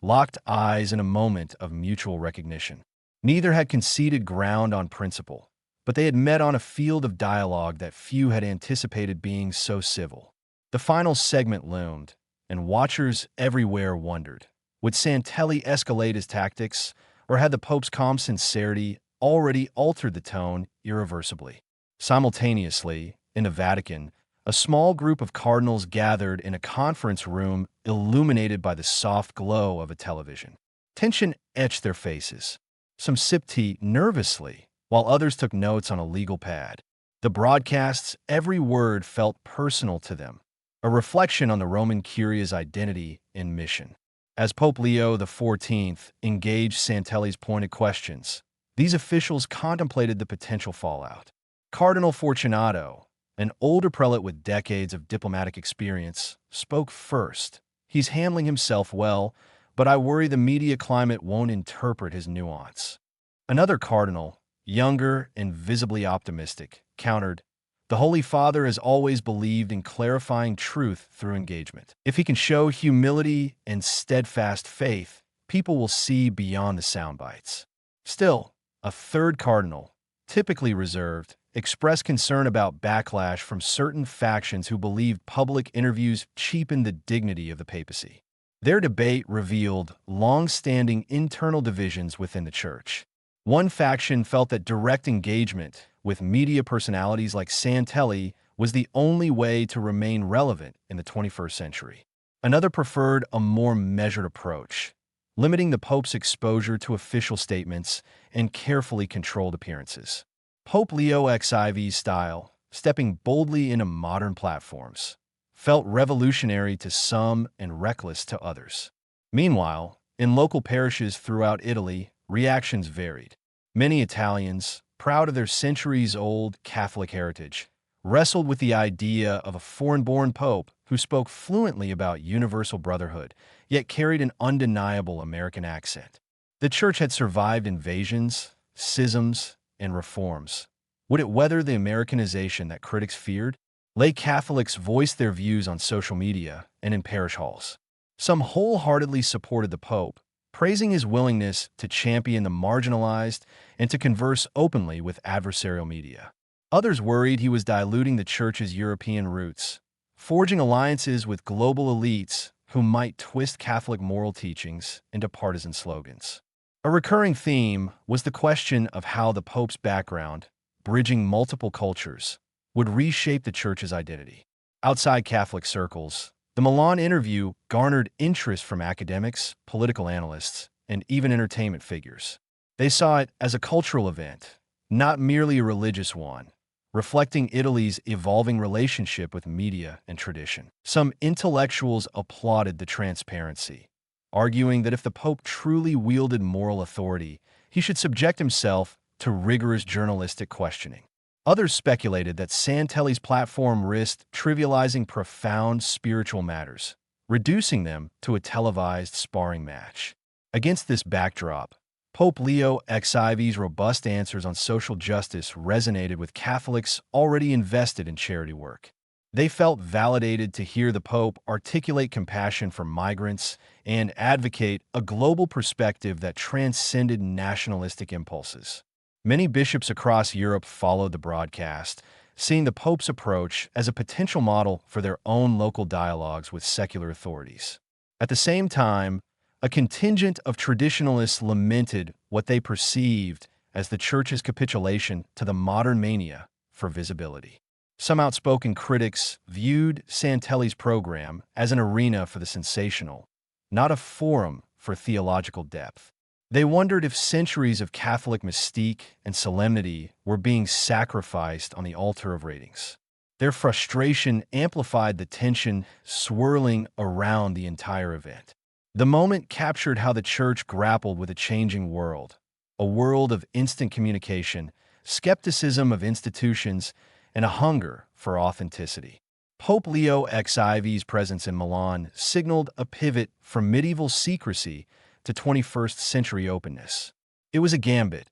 locked eyes in a moment of mutual recognition. Neither had conceded ground on principle, but they had met on a field of dialogue that few had anticipated being so civil. The final segment loomed, and watchers everywhere wondered, would Santelli escalate his tactics, or had the Pope's calm sincerity already altered the tone irreversibly? Simultaneously, in the Vatican, a small group of cardinals gathered in a conference room illuminated by the soft glow of a television. Tension etched their faces. Some sipped tea nervously, while others took notes on a legal pad. The broadcast's every word felt personal to them, a reflection on the Roman Curia's identity and mission. As Pope Leo XIV engaged Santelli's pointed questions, these officials contemplated the potential fallout. Cardinal Fortunato, an older prelate with decades of diplomatic experience, spoke first. He's handling himself well, but I worry the media climate won't interpret his nuance. Another cardinal, younger and visibly optimistic, countered, "The Holy Father has always believed in clarifying truth through engagement. If he can show humility and steadfast faith, people will see beyond the sound bites." Still, a third cardinal, typically reserved, expressed concern about backlash from certain factions who believed public interviews cheapened the dignity of the papacy. Their debate revealed long-standing internal divisions within the Church. One faction felt that direct engagement with media personalities like Santelli was the only way to remain relevant in the 21st century. Another preferred a more measured approach, limiting the Pope's exposure to official statements and carefully controlled appearances. Pope Leo XIV's style, stepping boldly into modern platforms, felt revolutionary to some and reckless to others. Meanwhile, in local parishes throughout Italy, reactions varied. Many Italians, proud of their centuries-old Catholic heritage, wrestled with the idea of a foreign-born pope who spoke fluently about universal brotherhood, yet carried an undeniable American accent. The Church had survived invasions, schisms, and reforms. Would it weather the Americanization that critics feared? Lay Catholics voiced their views on social media and in parish halls. Some wholeheartedly supported the Pope, praising his willingness to champion the marginalized and to converse openly with adversarial media. Others worried he was diluting the Church's European roots, forging alliances with global elites who might twist Catholic moral teachings into partisan slogans. A recurring theme was the question of how the Pope's background, bridging multiple cultures, would reshape the Church's identity. Outside Catholic circles, the Milan interview garnered interest from academics, political analysts, and even entertainment figures. They saw it as a cultural event, not merely a religious one, reflecting Italy's evolving relationship with media and tradition. Some intellectuals applauded the transparency, arguing that if the Pope truly wielded moral authority, he should subject himself to rigorous journalistic questioning. Others speculated that Santelli's platform risked trivializing profound spiritual matters, reducing them to a televised sparring match. Against this backdrop, Pope Leo XIV's robust answers on social justice resonated with Catholics already invested in charity work. They felt validated to hear the Pope articulate compassion for migrants and advocate a global perspective that transcended nationalistic impulses. Many bishops across Europe followed the broadcast, seeing the Pope's approach as a potential model for their own local dialogues with secular authorities. At the same time, a contingent of traditionalists lamented what they perceived as the Church's capitulation to the modern mania for visibility. Some outspoken critics viewed Santelli's program as an arena for the sensational, not a forum for theological depth. They wondered if centuries of Catholic mystique and solemnity were being sacrificed on the altar of ratings. Their frustration amplified the tension swirling around the entire event. The moment captured how the Church grappled with a changing world, a world of instant communication, skepticism of institutions, and a hunger for authenticity. Pope Leo XIV's presence in Milan signaled a pivot from medieval secrecy to 21st century openness. It was a gambit.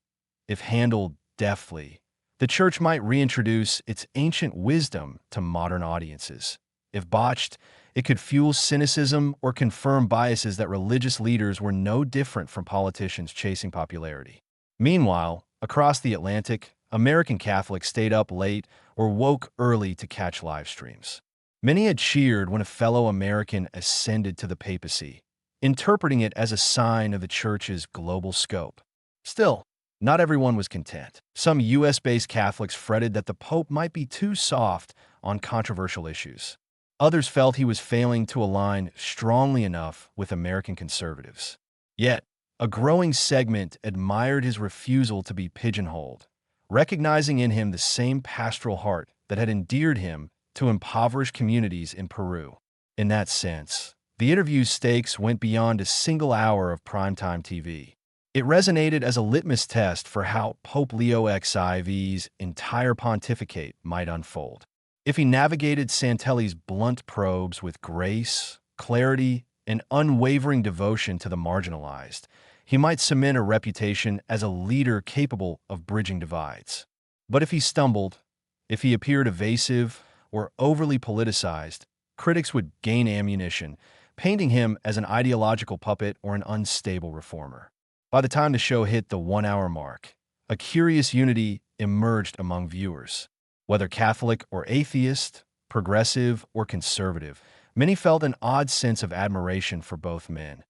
If handled deftly, the Church might reintroduce its ancient wisdom to modern audiences. If botched, it could fuel cynicism or confirm biases that religious leaders were no different from politicians chasing popularity. Meanwhile, across the Atlantic, American Catholics stayed up late or woke early to catch live streams. Many had cheered when a fellow American ascended to the papacy, interpreting it as a sign of the Church's global scope. Still, not everyone was content. Some U.S.-based Catholics fretted that the Pope might be too soft on controversial issues. Others felt he was failing to align strongly enough with American conservatives. Yet, a growing segment admired his refusal to be pigeonholed, recognizing in him the same pastoral heart that had endeared him to impoverished communities in Peru. In that sense, the interview's stakes went beyond a single hour of primetime TV. It resonated as a litmus test for how Pope Leo XIV's entire pontificate might unfold. If he navigated Santelli's blunt probes with grace, clarity, and unwavering devotion to the marginalized, he might cement a reputation as a leader capable of bridging divides. But if he stumbled, if he appeared evasive or overly politicized, critics would gain ammunition, painting him as an ideological puppet or an unstable reformer. By the time the show hit the 1-hour mark, a curious unity emerged among viewers. Whether Catholic or atheist, progressive or conservative, many felt an odd sense of admiration for both men.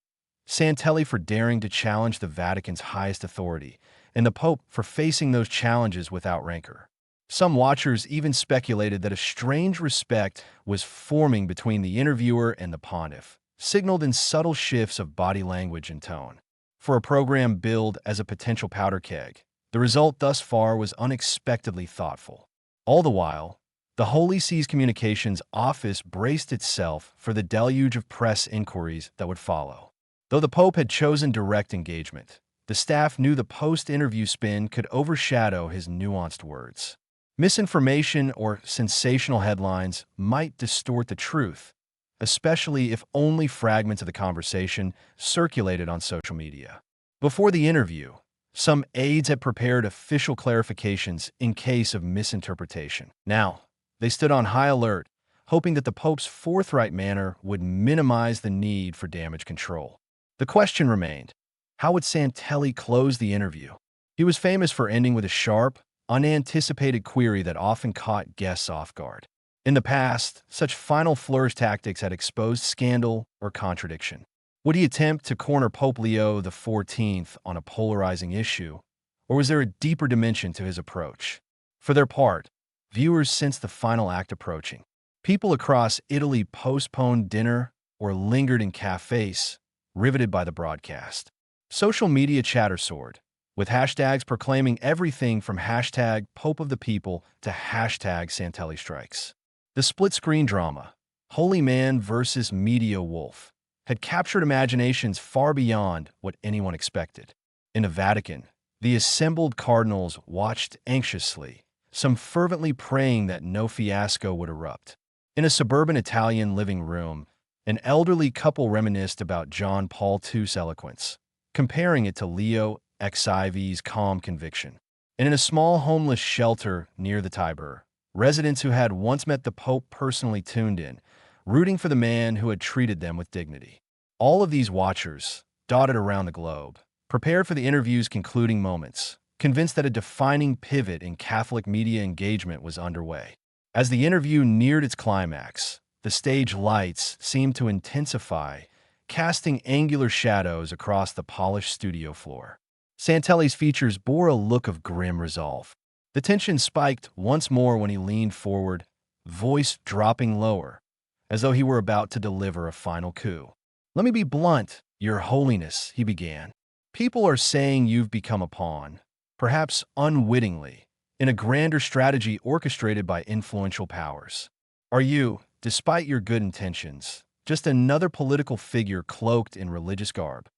Santelli for daring to challenge the Vatican's highest authority, and the Pope for facing those challenges without rancor. Some watchers even speculated that a strange respect was forming between the interviewer and the pontiff, signaled in subtle shifts of body language and tone. For a program billed as a potential powder keg, the result thus far was unexpectedly thoughtful. All the while, The Holy See's communications office braced itself for the deluge of press inquiries that would follow. Though the Pope had chosen direct engagement, the staff knew the post-interview spin could overshadow his nuanced words. Misinformation or sensational headlines might distort the truth, especially if only fragments of the conversation circulated on social media. Before the interview, some aides had prepared official clarifications in case of misinterpretation. Now, they stood on high alert, hoping that the Pope's forthright manner would minimize the need for damage control. The question remained, how would Santelli close the interview? He was famous for ending with a sharp, unanticipated query that often caught guests off guard. In the past, such final flourish tactics had exposed scandal or contradiction. Would he attempt to corner Pope Leo XIV on a polarizing issue, or was there a deeper dimension to his approach? For their part, viewers sensed the final act approaching. People across Italy postponed dinner or lingered in cafes, riveted by the broadcast. Social media chatter soared, with hashtags proclaiming everything from hashtag Pope of the People to hashtag Santelli strikes. The split-screen drama, Holy Man versus Media Wolf, had captured imaginations far beyond what anyone expected. In the Vatican, the assembled cardinals watched anxiously, some fervently praying that no fiasco would erupt. In a suburban Italian living room, an elderly couple reminisced about John Paul II's eloquence, comparing it to Leo XIV's calm conviction. And in a small homeless shelter near the Tiber, residents who had once met the Pope personally tuned in, rooting for the man who had treated them with dignity. All of these watchers, dotted around the globe, prepared for the interview's concluding moments, convinced that a defining pivot in Catholic media engagement was underway. As the interview neared its climax, the stage lights seemed to intensify, casting angular shadows across the polished studio floor. Santelli's features bore a look of grim resolve. The tension spiked once more when he leaned forward, voice dropping lower, as though he were about to deliver a final coup. "Let me be blunt, Your Holiness," he began. "People are saying you've become a pawn, perhaps unwittingly, in a grander strategy orchestrated by influential powers. Are you, despite your good intentions, just another political figure cloaked in religious garb?"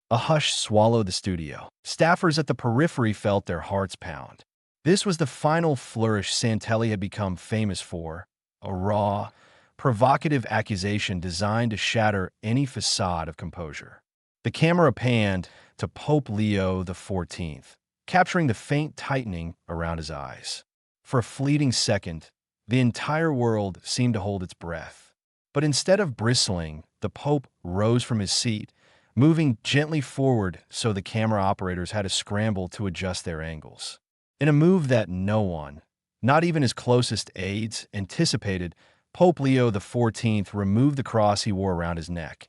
A hush swallowed the studio. Staffers at the periphery felt their hearts pound. This was the final flourish Santelli had become famous for, a raw, provocative accusation designed to shatter any facade of composure. The camera panned to Pope Leo XIV, capturing the faint tightening around his eyes. For a fleeting second, the entire world seemed to hold its breath. But instead of bristling, the Pope rose from his seat, moving gently forward so the camera operators had to scramble to adjust their angles. In a move that no one, not even his closest aides, anticipated, Pope Leo XIV removed the cross he wore around his neck,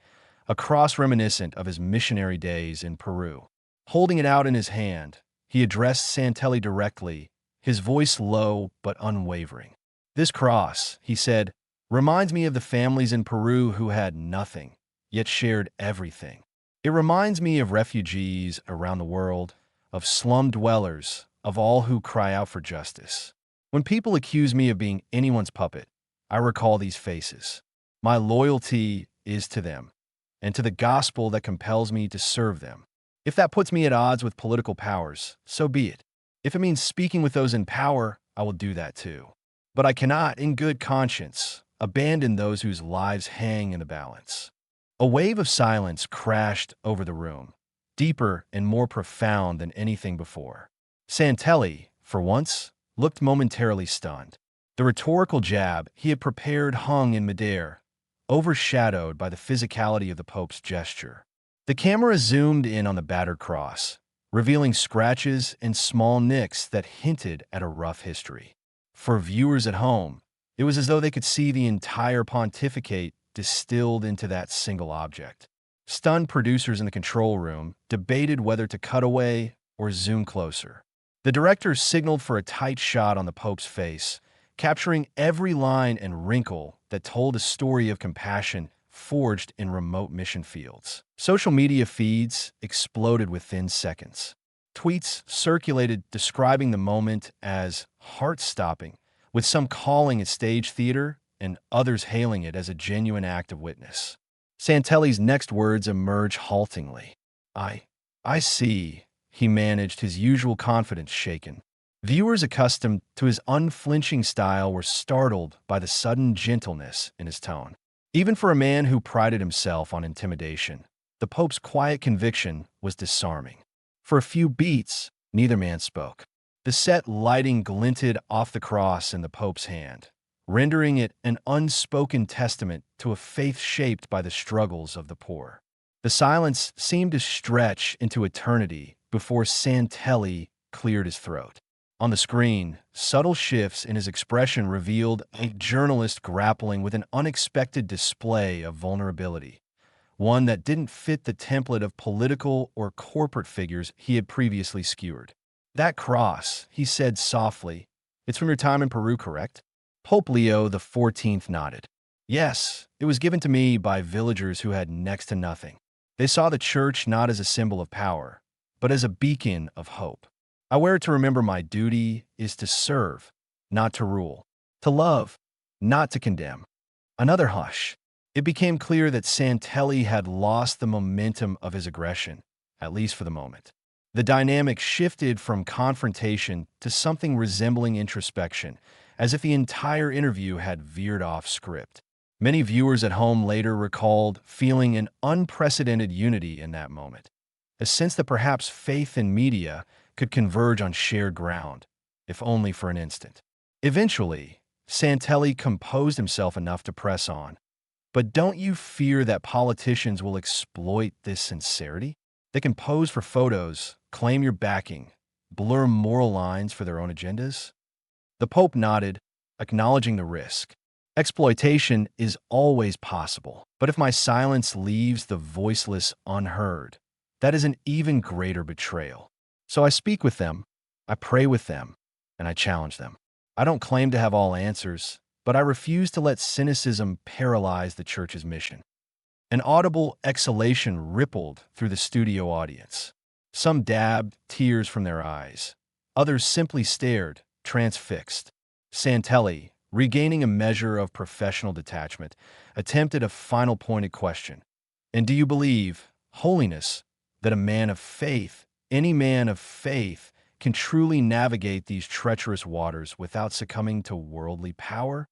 a cross reminiscent of his missionary days in Peru. Holding it out in his hand, he addressed Santelli directly, his voice low but unwavering. "This cross," he said, "reminds me of the families in Peru who had nothing, yet shared everything. It reminds me of refugees around the world, of slum dwellers, of all who cry out for justice. When people accuse me of being anyone's puppet, I recall these faces. My loyalty is to them, and to the gospel that compels me to serve them. If that puts me at odds with political powers, so be it. If it means speaking with those in power, I will do that too. But I cannot, in good conscience, abandon those whose lives hang in the balance." A wave of silence crashed over the room, deeper and more profound than anything before. Santelli, for once, looked momentarily stunned. The rhetorical jab he had prepared hung in midair, overshadowed by the physicality of the Pope's gesture. The camera zoomed in on the battered cross, revealing scratches and small nicks that hinted at a rough history. For viewers at home, it was as though they could see the entire pontificate distilled into that single object. Stunned producers in the control room debated whether to cut away or zoom closer. The director signaled for a tight shot on the Pope's face, capturing every line and wrinkle that told a story of compassion forged in remote mission fields. Social media feeds exploded within seconds. Tweets circulated describing the moment as heart-stopping, with some calling it stage theater and others hailing it as a genuine act of witness. Santelli's next words emerge haltingly. I, I see, he managed, his usual confidence shaken. Viewers accustomed to his unflinching style were startled by the sudden gentleness in his tone. Even for a man who prided himself on intimidation, the Pope's quiet conviction was disarming. For a few beats, neither man spoke. The set lighting glinted off the cross in the Pope's hand, rendering it an unspoken testament to a faith shaped by the struggles of the poor. The silence seemed to stretch into eternity before Santelli cleared his throat. On the screen, subtle shifts in his expression revealed a journalist grappling with an unexpected display of vulnerability, one that didn't fit the template of political or corporate figures he had previously skewered. "That cross," he said softly, "it's from your time in Peru, correct?" Pope Leo XIV nodded. "Yes, it was given to me by villagers who had next to nothing. They saw the church not as a symbol of power, but as a beacon of hope. I wear it to remember my duty is to serve, not to rule, to love, not to condemn." Another hush. It became clear that Santelli had lost the momentum of his aggression, at least for the moment. The dynamic shifted from confrontation to something resembling introspection, as if the entire interview had veered off script. Many viewers at home later recalled feeling an unprecedented unity in that moment, a sense that perhaps faith and media could converge on shared ground, if only for an instant. Eventually, Santelli composed himself enough to press on. "But don't you fear that politicians will exploit this sincerity? They can pose for photos, claim your backing, blur moral lines for their own agendas?" The Pope nodded, acknowledging the risk. "Exploitation is always possible, but if my silence leaves the voiceless unheard, that is an even greater betrayal. So I speak with them, I pray with them, and I challenge them. I don't claim to have all answers, but I refuse to let cynicism paralyze the Church's mission." An audible exhalation rippled through the studio audience. Some dabbed tears from their eyes. Others simply stared, transfixed. Santelli, regaining a measure of professional detachment, attempted a final pointed question. "And do you believe, Holiness, that a man of faith, any man of faith, can truly navigate these treacherous waters without succumbing to worldly power?"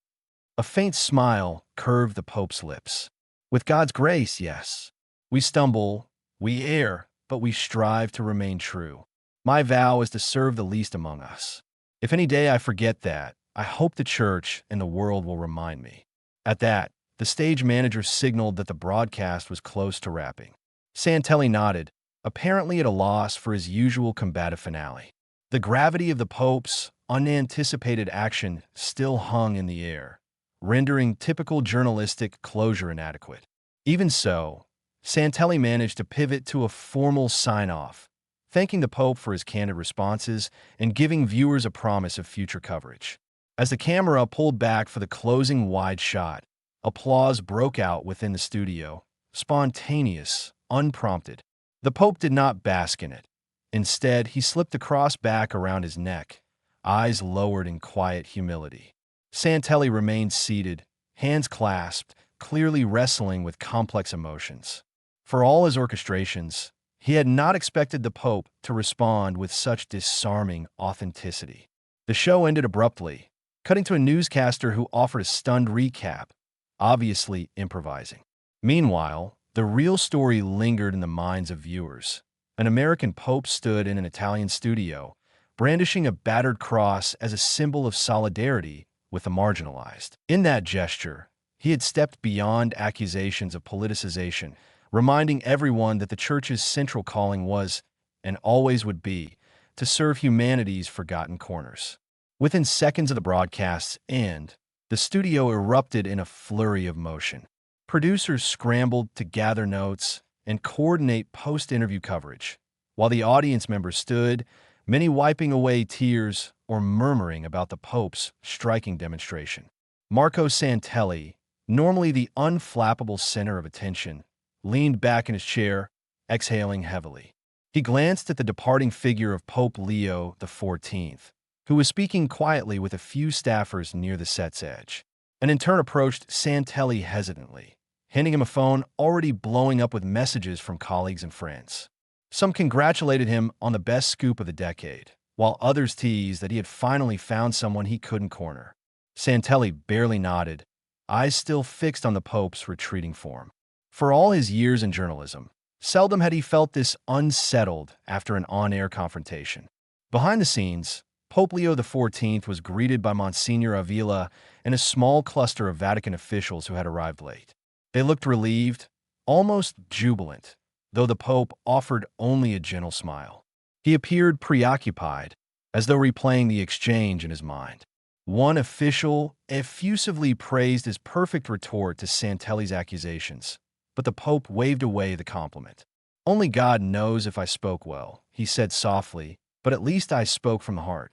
A faint smile curved the Pope's lips. "With God's grace, yes. We stumble, we err, but we strive to remain true. My vow is to serve the least among us. If any day I forget that, I hope the Church and the world will remind me." At that, the stage manager signaled that the broadcast was close to wrapping. Santelli nodded, apparently at a loss for his usual combative finale. The gravity of the Pope's unanticipated action still hung in the air, rendering typical journalistic closure inadequate. Even so, Santelli managed to pivot to a formal sign-off, thanking the Pope for his candid responses and giving viewers a promise of future coverage. As the camera pulled back for the closing wide shot, applause broke out within the studio, spontaneous, unprompted. The Pope did not bask in it. Instead, he slipped the cross back around his neck, eyes lowered in quiet humility. Santelli remained seated, hands clasped, clearly wrestling with complex emotions. For all his orchestrations, he had not expected the Pope to respond with such disarming authenticity. The show ended abruptly, cutting to a newscaster who offered a stunned recap, obviously improvising. Meanwhile, the real story lingered in the minds of viewers. An American Pope stood in an Italian studio, brandishing a battered cross as a symbol of solidarity with the marginalized. In that gesture, he had stepped beyond accusations of politicization, reminding everyone that the Church's central calling was, and always would be, to serve humanity's forgotten corners. Within seconds of the broadcast's end, the studio erupted in a flurry of motion. Producers scrambled to gather notes and coordinate post-interview coverage, while the audience members stood, many wiping away tears or murmuring about the Pope's striking demonstration. Marco Santelli, normally the unflappable center of attention, leaned back in his chair, exhaling heavily. He glanced at the departing figure of Pope Leo XIV, who was speaking quietly with a few staffers near the set's edge. An intern approached Santelli hesitantly, handing him a phone already blowing up with messages from colleagues and friends. Some congratulated him on the best scoop of the decade, while others teased that he had finally found someone he couldn't corner. Santelli barely nodded, eyes still fixed on the Pope's retreating form. For all his years in journalism, seldom had he felt this unsettled after an on-air confrontation. Behind the scenes, Pope Leo XIV was greeted by Monsignor Avila and a small cluster of Vatican officials who had arrived late. They looked relieved, almost jubilant, though the Pope offered only a gentle smile. He appeared preoccupied, as though replaying the exchange in his mind. One official effusively praised his perfect retort to Santelli's accusations, but the Pope waved away the compliment. "Only God knows if I spoke well," he said softly, "but at least I spoke from the heart."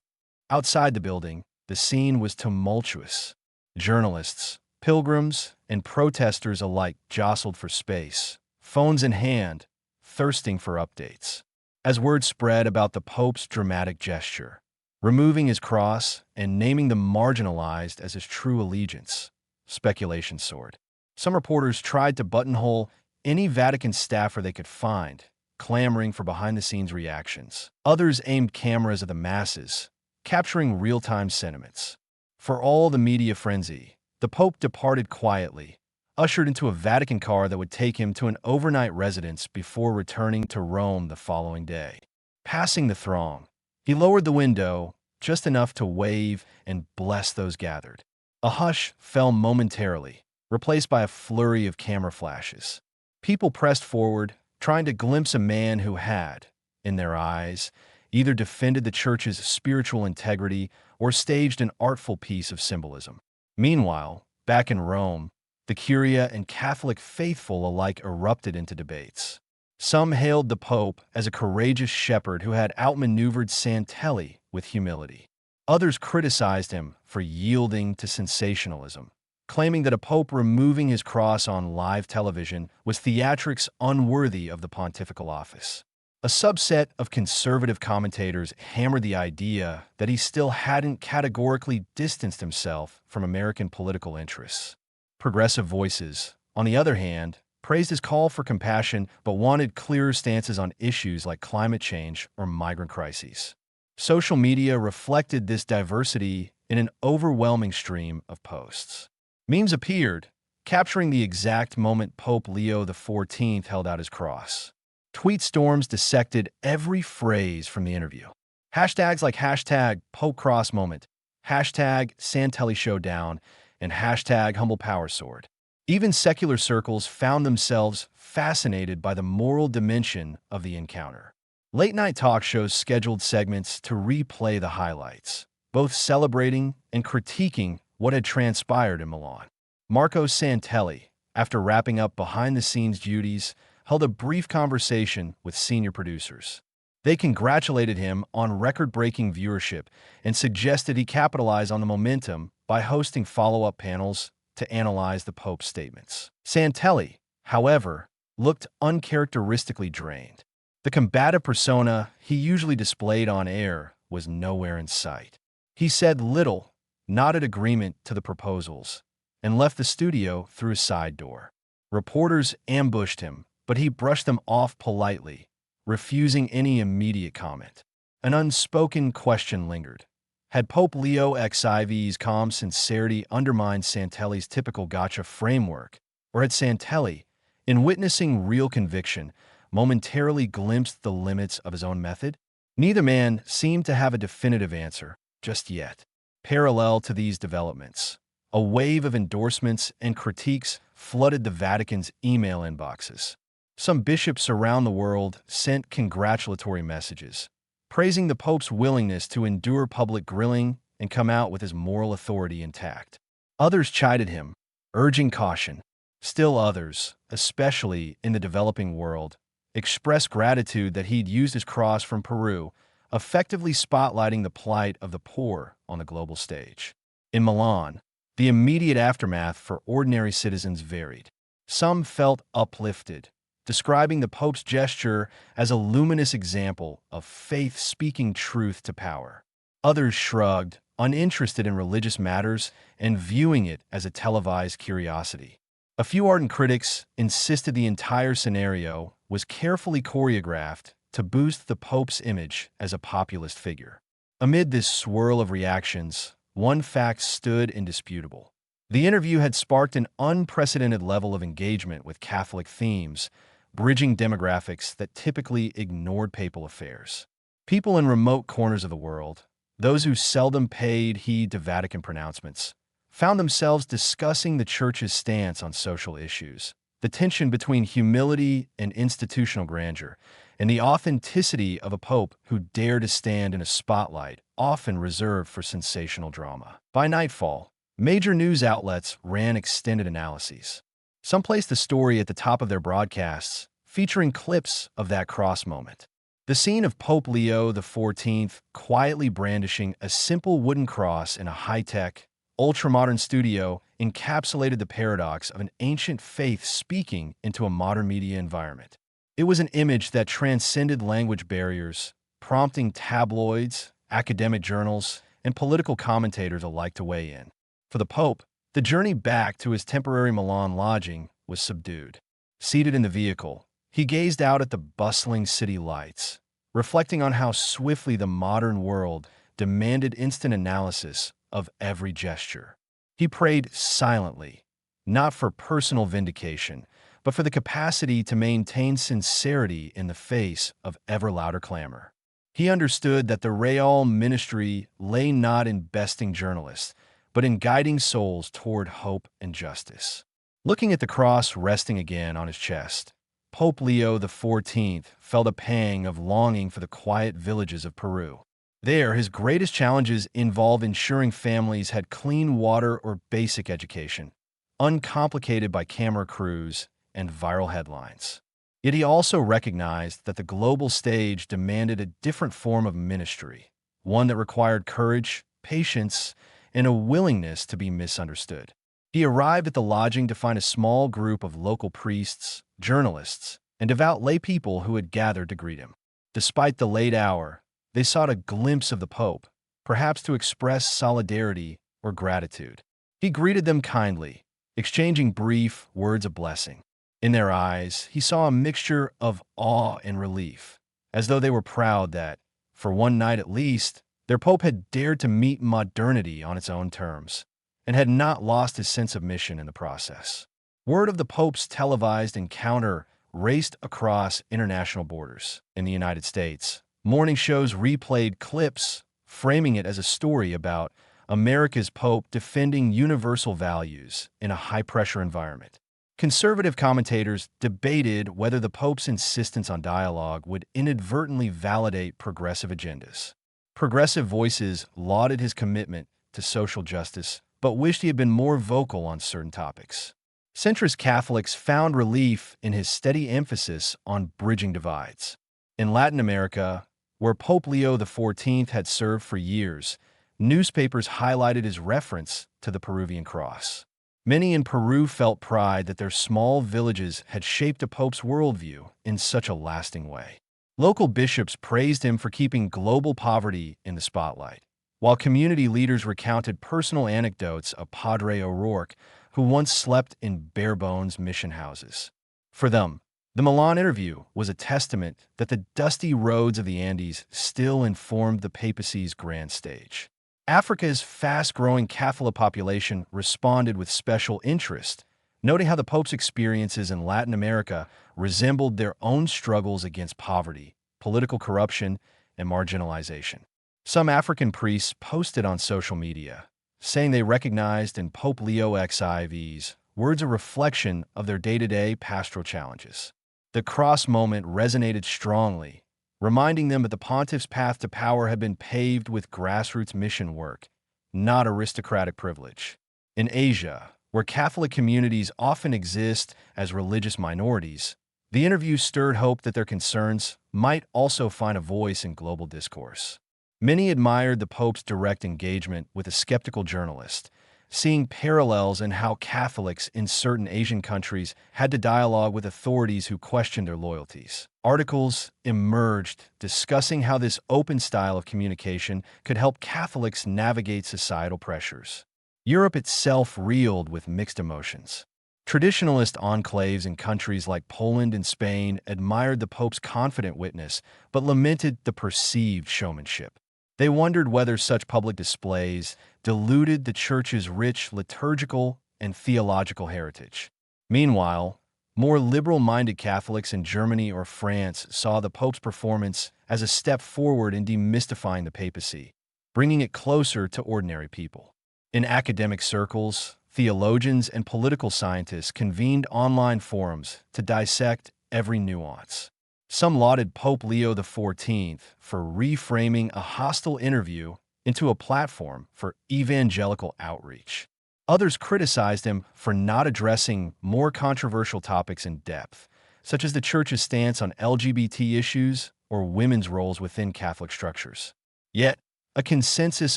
Outside the building, the scene was tumultuous. Journalists, pilgrims, and protesters alike jostled for space, phones in hand, thirsting for updates. As word spread about the Pope's dramatic gesture, removing his cross and naming the marginalized as his true allegiance, speculation soared. Some reporters tried to buttonhole any Vatican staffer they could find, clamoring for behind-the-scenes reactions. Others aimed cameras at the masses, capturing real-time sentiments. For all the media frenzy, the Pope departed quietly, ushered into a Vatican car that would take him to an overnight residence before returning to Rome the following day. Passing the throng, he lowered the window just enough to wave and bless those gathered. A hush fell momentarily, replaced by a flurry of camera flashes. People pressed forward, trying to glimpse a man who had, in their eyes, either defended the Church's spiritual integrity or staged an artful piece of symbolism. Meanwhile, back in Rome, the Curia and Catholic faithful alike erupted into debates. Some hailed the Pope as a courageous shepherd who had outmaneuvered Santelli with humility. Others criticized him for yielding to sensationalism, claiming that a Pope removing his cross on live television was theatrics unworthy of the pontifical office. A subset of conservative commentators hammered the idea that he still hadn't categorically distanced himself from American political interests. Progressive voices, on the other hand, praised his call for compassion but wanted clearer stances on issues like climate change or migrant crises. Social media reflected this diversity in an overwhelming stream of posts. Memes appeared, capturing the exact moment Pope Leo XIV held out his cross. Tweet storms dissected every phrase from the interview. Hashtags like hashtag Pope Cross Moment, hashtag Santelli Showdown, and hashtag Humble Power Sword. Even secular circles found themselves fascinated by the moral dimension of the encounter. Late-night talk shows scheduled segments to replay the highlights, both celebrating and critiquing what had transpired in Milan. Marco Santelli, after wrapping up behind-the-scenes duties, held a brief conversation with senior producers. They congratulated him on record-breaking viewership and suggested he capitalize on the momentum by hosting follow-up panels to analyze the Pope's statements. Santelli, however, looked uncharacteristically drained. The combative persona he usually displayed on air was nowhere in sight. He said little, nodded agreement to the proposals, and left the studio through a side door. Reporters ambushed him, but he brushed them off politely, refusing any immediate comment. An unspoken question lingered. Had Pope Leo XIV's calm sincerity undermined Santelli's typical gotcha framework, or had Santelli, in witnessing real conviction, momentarily glimpsed the limits of his own method? Neither man seemed to have a definitive answer just yet. Parallel to these developments, a wave of endorsements and critiques flooded the Vatican's email inboxes. Some bishops around the world sent congratulatory messages, praising the Pope's willingness to endure public grilling and come out with his moral authority intact. Others chided him, urging caution. Still others, especially in the developing world, expressed gratitude that he'd used his cross from Peru, effectively spotlighting the plight of the poor on the global stage. In Milan, the immediate aftermath for ordinary citizens varied. Some felt uplifted, describing the Pope's gesture as a luminous example of faith speaking truth to power. Others shrugged, uninterested in religious matters and viewing it as a televised curiosity. A few ardent critics insisted the entire scenario was carefully choreographed to boost the Pope's image as a populist figure. Amid this swirl of reactions, one fact stood indisputable. The interview had sparked an unprecedented level of engagement with Catholic themes, bridging demographics that typically ignored papal affairs. People in remote corners of the world, those who seldom paid heed to Vatican pronouncements, found themselves discussing the Church's stance on social issues, the tension between humility and institutional grandeur, and the authenticity of a pope who dared to stand in a spotlight often reserved for sensational drama. By nightfall, major news outlets ran extended analyses. Some placed the story at the top of their broadcasts, featuring clips of that cross moment. The scene of Pope Leo XIV quietly brandishing a simple wooden cross in a high-tech, ultra-modern studio encapsulated the paradox of an ancient faith speaking into a modern media environment. It was an image that transcended language barriers, prompting tabloids, academic journals, and political commentators alike to weigh in. For the Pope, the journey back to his temporary Milan lodging was subdued. Seated in the vehicle, he gazed out at the bustling city lights, reflecting on how swiftly the modern world demanded instant analysis of every gesture. He prayed silently, not for personal vindication, but for the capacity to maintain sincerity in the face of ever louder clamor. He understood that the Real ministry lay not in besting journalists, but in guiding souls toward hope and justice. Looking at the cross resting again on his chest, Pope Leo XIV felt a pang of longing for the quiet villages of Peru. There, his greatest challenges involve ensuring families had clean water or basic education, uncomplicated by camera crews and viral headlines. Yet he also recognized that the global stage demanded a different form of ministry, one that required courage, patience, and a willingness to be misunderstood. He arrived at the lodging to find a small group of local priests, journalists, and devout lay people who had gathered to greet him. Despite the late hour, they sought a glimpse of the Pope, perhaps to express solidarity or gratitude. He greeted them kindly, exchanging brief words of blessing. In their eyes, he saw a mixture of awe and relief, as though they were proud that, for one night at least, their Pope had dared to meet modernity on its own terms, and had not lost his sense of mission in the process. Word of the Pope's televised encounter raced across international borders. In the United States, morning shows replayed clips, framing it as a story about America's Pope defending universal values in a high-pressure environment. Conservative commentators debated whether the Pope's insistence on dialogue would inadvertently validate progressive agendas. Progressive voices lauded his commitment to social justice, but wished he had been more vocal on certain topics. Centrist Catholics found relief in his steady emphasis on bridging divides. In Latin America, where Pope Leo XIV had served for years, newspapers highlighted his reference to the Peruvian cross. Many in Peru felt pride that their small villages had shaped a pope's worldview in such a lasting way. Local bishops praised him for keeping global poverty in the spotlight, while community leaders recounted personal anecdotes of Padre O'Rourke, who once slept in bare-bones mission houses. For them, the Milan interview was a testament that the dusty roads of the Andes still informed the papacy's grand stage. Africa's fast-growing Catholic population responded with special interest, noting how the Pope's experiences in Latin America resembled their own struggles against poverty, political corruption, and marginalization. Some African priests posted on social media, saying they recognized in Pope Leo XIV's words a reflection of their day-to-day pastoral challenges. The cross moment resonated strongly, reminding them that the pontiff's path to power had been paved with grassroots mission work, not aristocratic privilege. In Asia, where Catholic communities often exist as religious minorities, the interview stirred hope that their concerns might also find a voice in global discourse. Many admired the Pope's direct engagement with a skeptical journalist, seeing parallels in how Catholics in certain Asian countries had to dialogue with authorities who questioned their loyalties. Articles emerged discussing how this open style of communication could help Catholics navigate societal pressures. Europe itself reeled with mixed emotions. Traditionalist enclaves in countries like Poland and Spain admired the Pope's confident witness, but lamented the perceived showmanship. They wondered whether such public displays diluted the Church's rich liturgical and theological heritage. Meanwhile, more liberal-minded Catholics in Germany or France saw the Pope's performance as a step forward in demystifying the papacy, bringing it closer to ordinary people. In academic circles, theologians and political scientists convened online forums to dissect every nuance. Some lauded Pope Leo XIV for reframing a hostile interview into a platform for evangelical outreach. Others criticized him for not addressing more controversial topics in depth, such as the Church's stance on LGBT issues or women's roles within Catholic structures. Yet, a consensus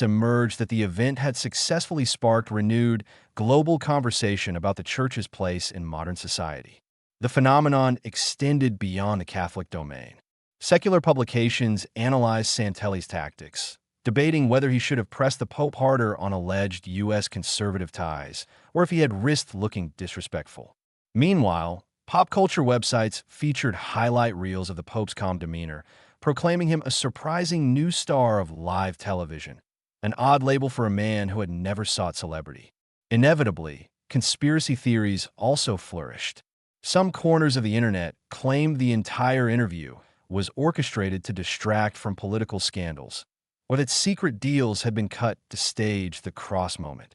emerged that the event had successfully sparked renewed global conversation about the Church's place in modern society. The phenomenon extended beyond the Catholic domain. Secular publications analyzed Santelli's tactics, debating whether he should have pressed the Pope harder on alleged U.S. conservative ties, or if he had risked looking disrespectful. Meanwhile, pop culture websites featured highlight reels of the Pope's calm demeanor, proclaiming him a surprising new star of live television, an odd label for a man who had never sought celebrity. Inevitably, conspiracy theories also flourished. Some corners of the internet claimed the entire interview was orchestrated to distract from political scandals, or that secret deals had been cut to stage the cross moment.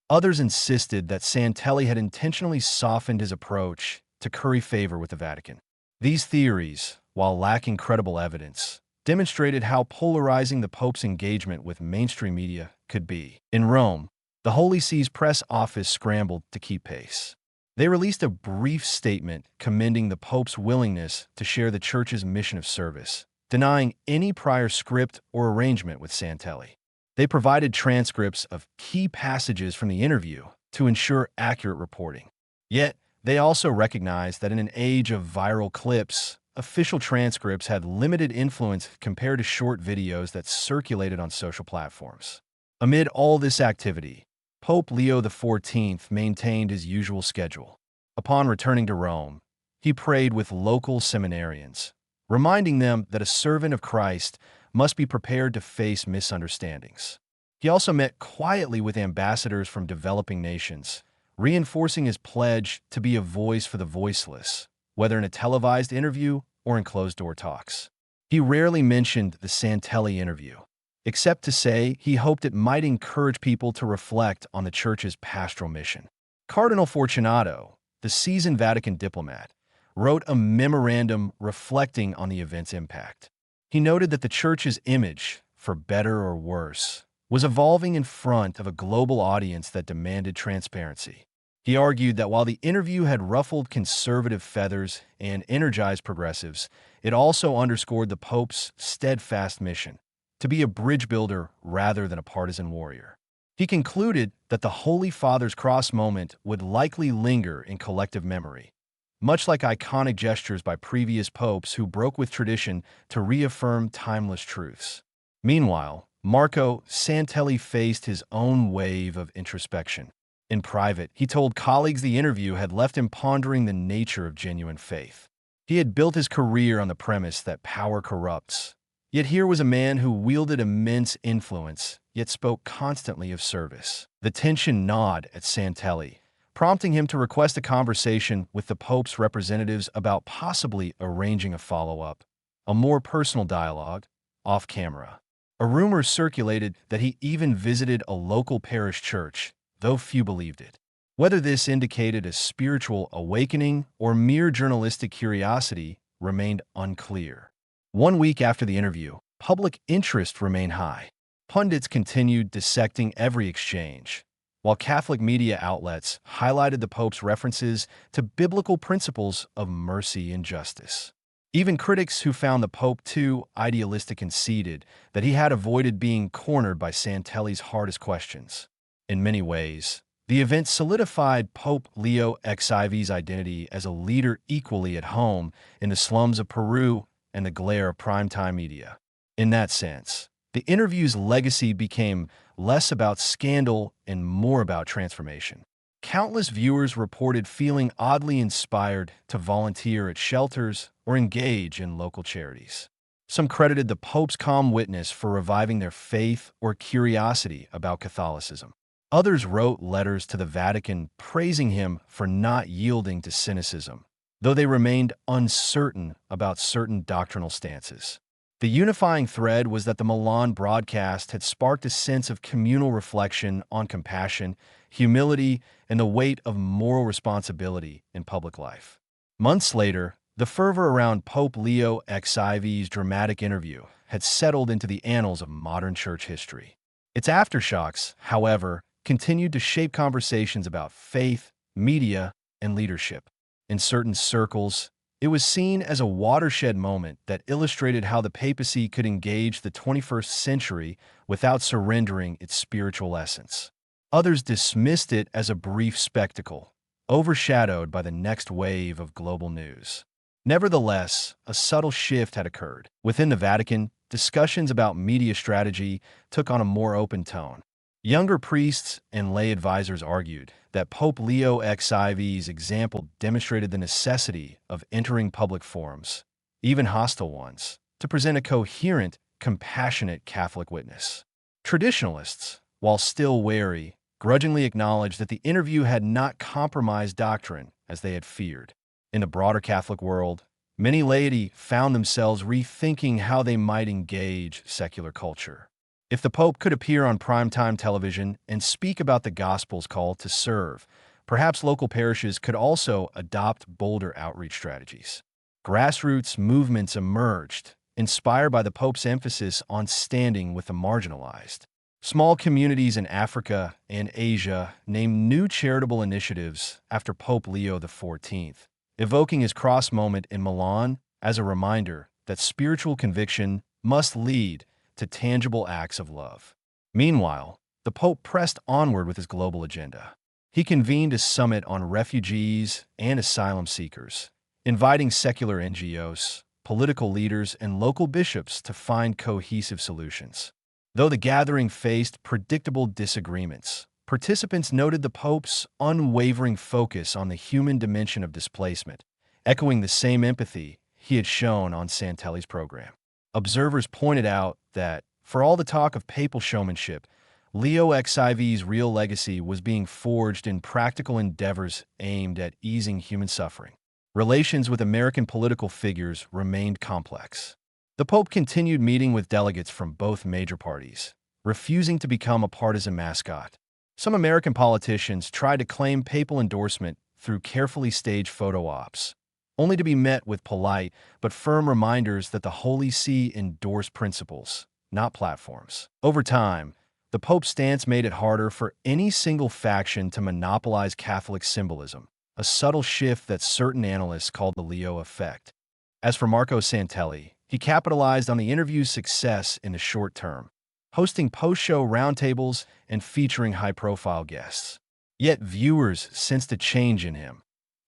Others insisted that Santelli had intentionally softened his approach to curry favor with the Vatican. These theories, while lacking credible evidence, demonstrated how polarizing the Pope's engagement with mainstream media could be. In Rome, the Holy See's press office scrambled to keep pace. They released a brief statement commending the Pope's willingness to share the Church's mission of service, denying any prior script or arrangement with Santelli. They provided transcripts of key passages from the interview to ensure accurate reporting. Yet, they also recognized that in an age of viral clips, official transcripts had limited influence compared to short videos that circulated on social platforms. Amid all this activity, Pope Leo XIV maintained his usual schedule. Upon returning to Rome, he prayed with local seminarians, reminding them that a servant of Christ must be prepared to face misunderstandings. He also met quietly with ambassadors from developing nations, reinforcing his pledge to be a voice for the voiceless, whether in a televised interview or in closed-door talks. He rarely mentioned the Santelli interview, except to say he hoped it might encourage people to reflect on the Church's pastoral mission. Cardinal Fortunato, the seasoned Vatican diplomat, wrote a memorandum reflecting on the event's impact. He noted that the Church's image, for better or worse, was evolving in front of a global audience that demanded transparency. He argued that while the interview had ruffled conservative feathers and energized progressives, it also underscored the Pope's steadfast mission to be a bridge builder rather than a partisan warrior. He concluded that the Holy Father's cross moment would likely linger in collective memory, much like iconic gestures by previous popes who broke with tradition to reaffirm timeless truths. Meanwhile, Marco Santelli faced his own wave of introspection. In private, he told colleagues the interview had left him pondering the nature of genuine faith. He had built his career on the premise that power corrupts. Yet here was a man who wielded immense influence, yet spoke constantly of service. The tension gnawed at Santelli, prompting him to request a conversation with the Pope's representatives about possibly arranging a follow-up, a more personal dialogue, off camera. A rumor circulated that he even visited a local parish church, though few believed it. Whether this indicated a spiritual awakening or mere journalistic curiosity remained unclear. 1 week after the interview, public interest remained high. Pundits continued dissecting every exchange, while Catholic media outlets highlighted the Pope's references to biblical principles of mercy and justice. Even critics who found the Pope too idealistic conceded that he had avoided being cornered by Santelli's hardest questions. In many ways, the event solidified Pope Leo XIV's identity as a leader equally at home in the slums of Peru and the glare of primetime media. In that sense, the interview's legacy became less about scandal and more about transformation. Countless viewers reported feeling oddly inspired to volunteer at shelters or engage in local charities. Some credited the Pope's calm witness for reviving their faith or curiosity about Catholicism. Others wrote letters to the Vatican praising him for not yielding to cynicism, though they remained uncertain about certain doctrinal stances. The unifying thread was that the Milan broadcast had sparked a sense of communal reflection on compassion, humility, and the weight of moral responsibility in public life. Months later, the fervor around Pope Leo XIV's dramatic interview had settled into the annals of modern church history. Its aftershocks, however, continued to shape conversations about faith, media, and leadership. In certain circles, it was seen as a watershed moment that illustrated how the papacy could engage the 21st century without surrendering its spiritual essence. Others dismissed it as a brief spectacle, overshadowed by the next wave of global news. Nevertheless, a subtle shift had occurred. Within the Vatican, discussions about media strategy took on a more open tone. Younger priests and lay advisors argued that Pope Leo XIV's example demonstrated the necessity of entering public forums, even hostile ones, to present a coherent, compassionate Catholic witness. Traditionalists, while still wary, grudgingly acknowledged that the interview had not compromised doctrine as they had feared. In the broader Catholic world, many laity found themselves rethinking how they might engage secular culture. If the Pope could appear on primetime television and speak about the Gospel's call to serve, perhaps local parishes could also adopt bolder outreach strategies. Grassroots movements emerged, inspired by the Pope's emphasis on standing with the marginalized. Small communities in Africa and Asia named new charitable initiatives after Pope Leo XIV, evoking his cross moment in Milan as a reminder that spiritual conviction must lead to tangible acts of love. Meanwhile, the Pope pressed onward with his global agenda. He convened a summit on refugees and asylum seekers, inviting secular NGOs, political leaders, and local bishops to find cohesive solutions. Though the gathering faced predictable disagreements, participants noted the Pope's unwavering focus on the human dimension of displacement, echoing the same empathy he had shown on Santelli's program. Observers pointed out that, for all the talk of papal showmanship, Leo XIV's real legacy was being forged in practical endeavors aimed at easing human suffering. Relations with American political figures remained complex. The Pope continued meeting with delegates from both major parties, refusing to become a partisan mascot. Some American politicians tried to claim papal endorsement through carefully staged photo ops, only to be met with polite but firm reminders that the Holy See endorsed principles, not platforms. Over time, the Pope's stance made it harder for any single faction to monopolize Catholic symbolism, a subtle shift that certain analysts called the Leo effect. As for Marco Santelli, he capitalized on the interview's success in the short term, hosting post-show roundtables and featuring high-profile guests. Yet viewers sensed a change in him,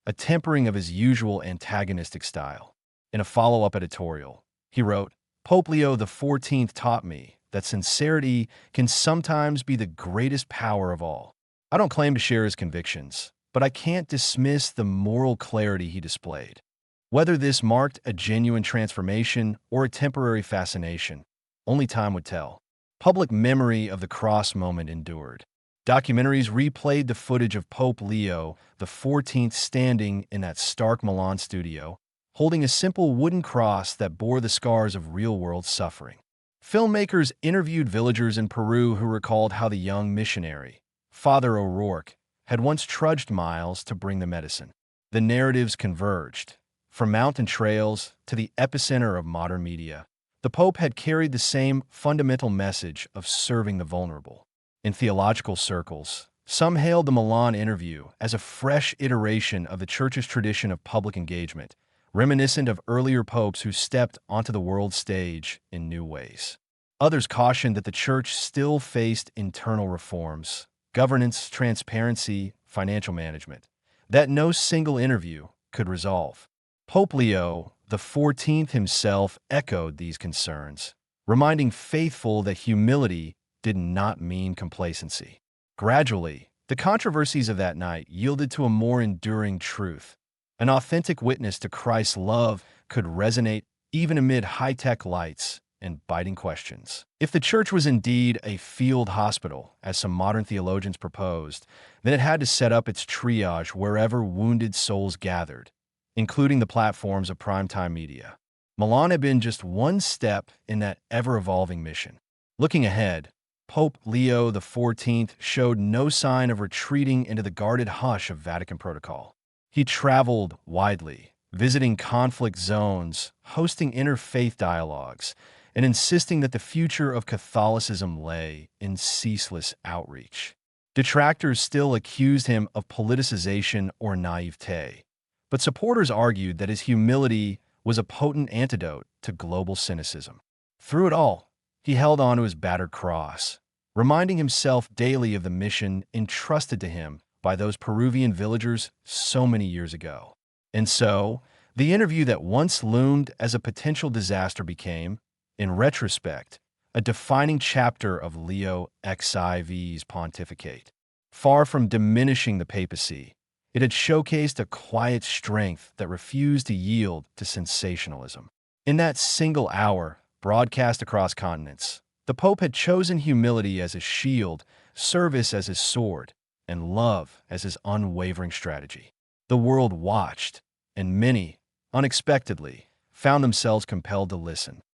a tempering of his usual antagonistic style. In a follow-up editorial, he wrote, "Pope Leo XIV taught me that sincerity can sometimes be the greatest power of all. I don't claim to share his convictions, but I can't dismiss the moral clarity he displayed. Whether this marked a genuine transformation or a temporary fascination, only time would tell." Public memory of the cross moment endured. Documentaries replayed the footage of Pope Leo XIV standing in that stark Milan studio, holding a simple wooden cross that bore the scars of real-world suffering. Filmmakers interviewed villagers in Peru who recalled how the young missionary, Father O'Rourke, had once trudged miles to bring the medicine. The narratives converged. From mountain trails to the epicenter of modern media, the Pope had carried the same fundamental message of serving the vulnerable. In theological circles, some hailed the Milan interview as a fresh iteration of the Church's tradition of public engagement, reminiscent of earlier popes who stepped onto the world stage in new ways. Others cautioned that the Church still faced internal reforms, governance, transparency, financial management, that no single interview could resolve. Pope Leo XIV himself echoed these concerns, reminding faithful that humility did not mean complacency. Gradually, the controversies of that night yielded to a more enduring truth. An authentic witness to Christ's love could resonate even amid high-tech lights and biting questions. If the church was indeed a field hospital, as some modern theologians proposed, then it had to set up its triage wherever wounded souls gathered, including the platforms of primetime media. Milan had been just one step in that ever-evolving mission. Looking ahead, Pope Leo XIV showed no sign of retreating into the guarded hush of Vatican protocol. He traveled widely, visiting conflict zones, hosting interfaith dialogues, and insisting that the future of Catholicism lay in ceaseless outreach. Detractors still accused him of politicization or naivete, but supporters argued that his humility was a potent antidote to global cynicism. Through it all, he held on to his battered cross, reminding himself daily of the mission entrusted to him by those Peruvian villagers so many years ago. And so, the interview that once loomed as a potential disaster became, in retrospect, a defining chapter of Leo XIV's pontificate. Far from diminishing the papacy, it had showcased a quiet strength that refused to yield to sensationalism. In that single hour, broadcast across continents, the Pope had chosen humility as his shield, service as his sword, and love as his unwavering strategy. The world watched, and many, unexpectedly, found themselves compelled to listen.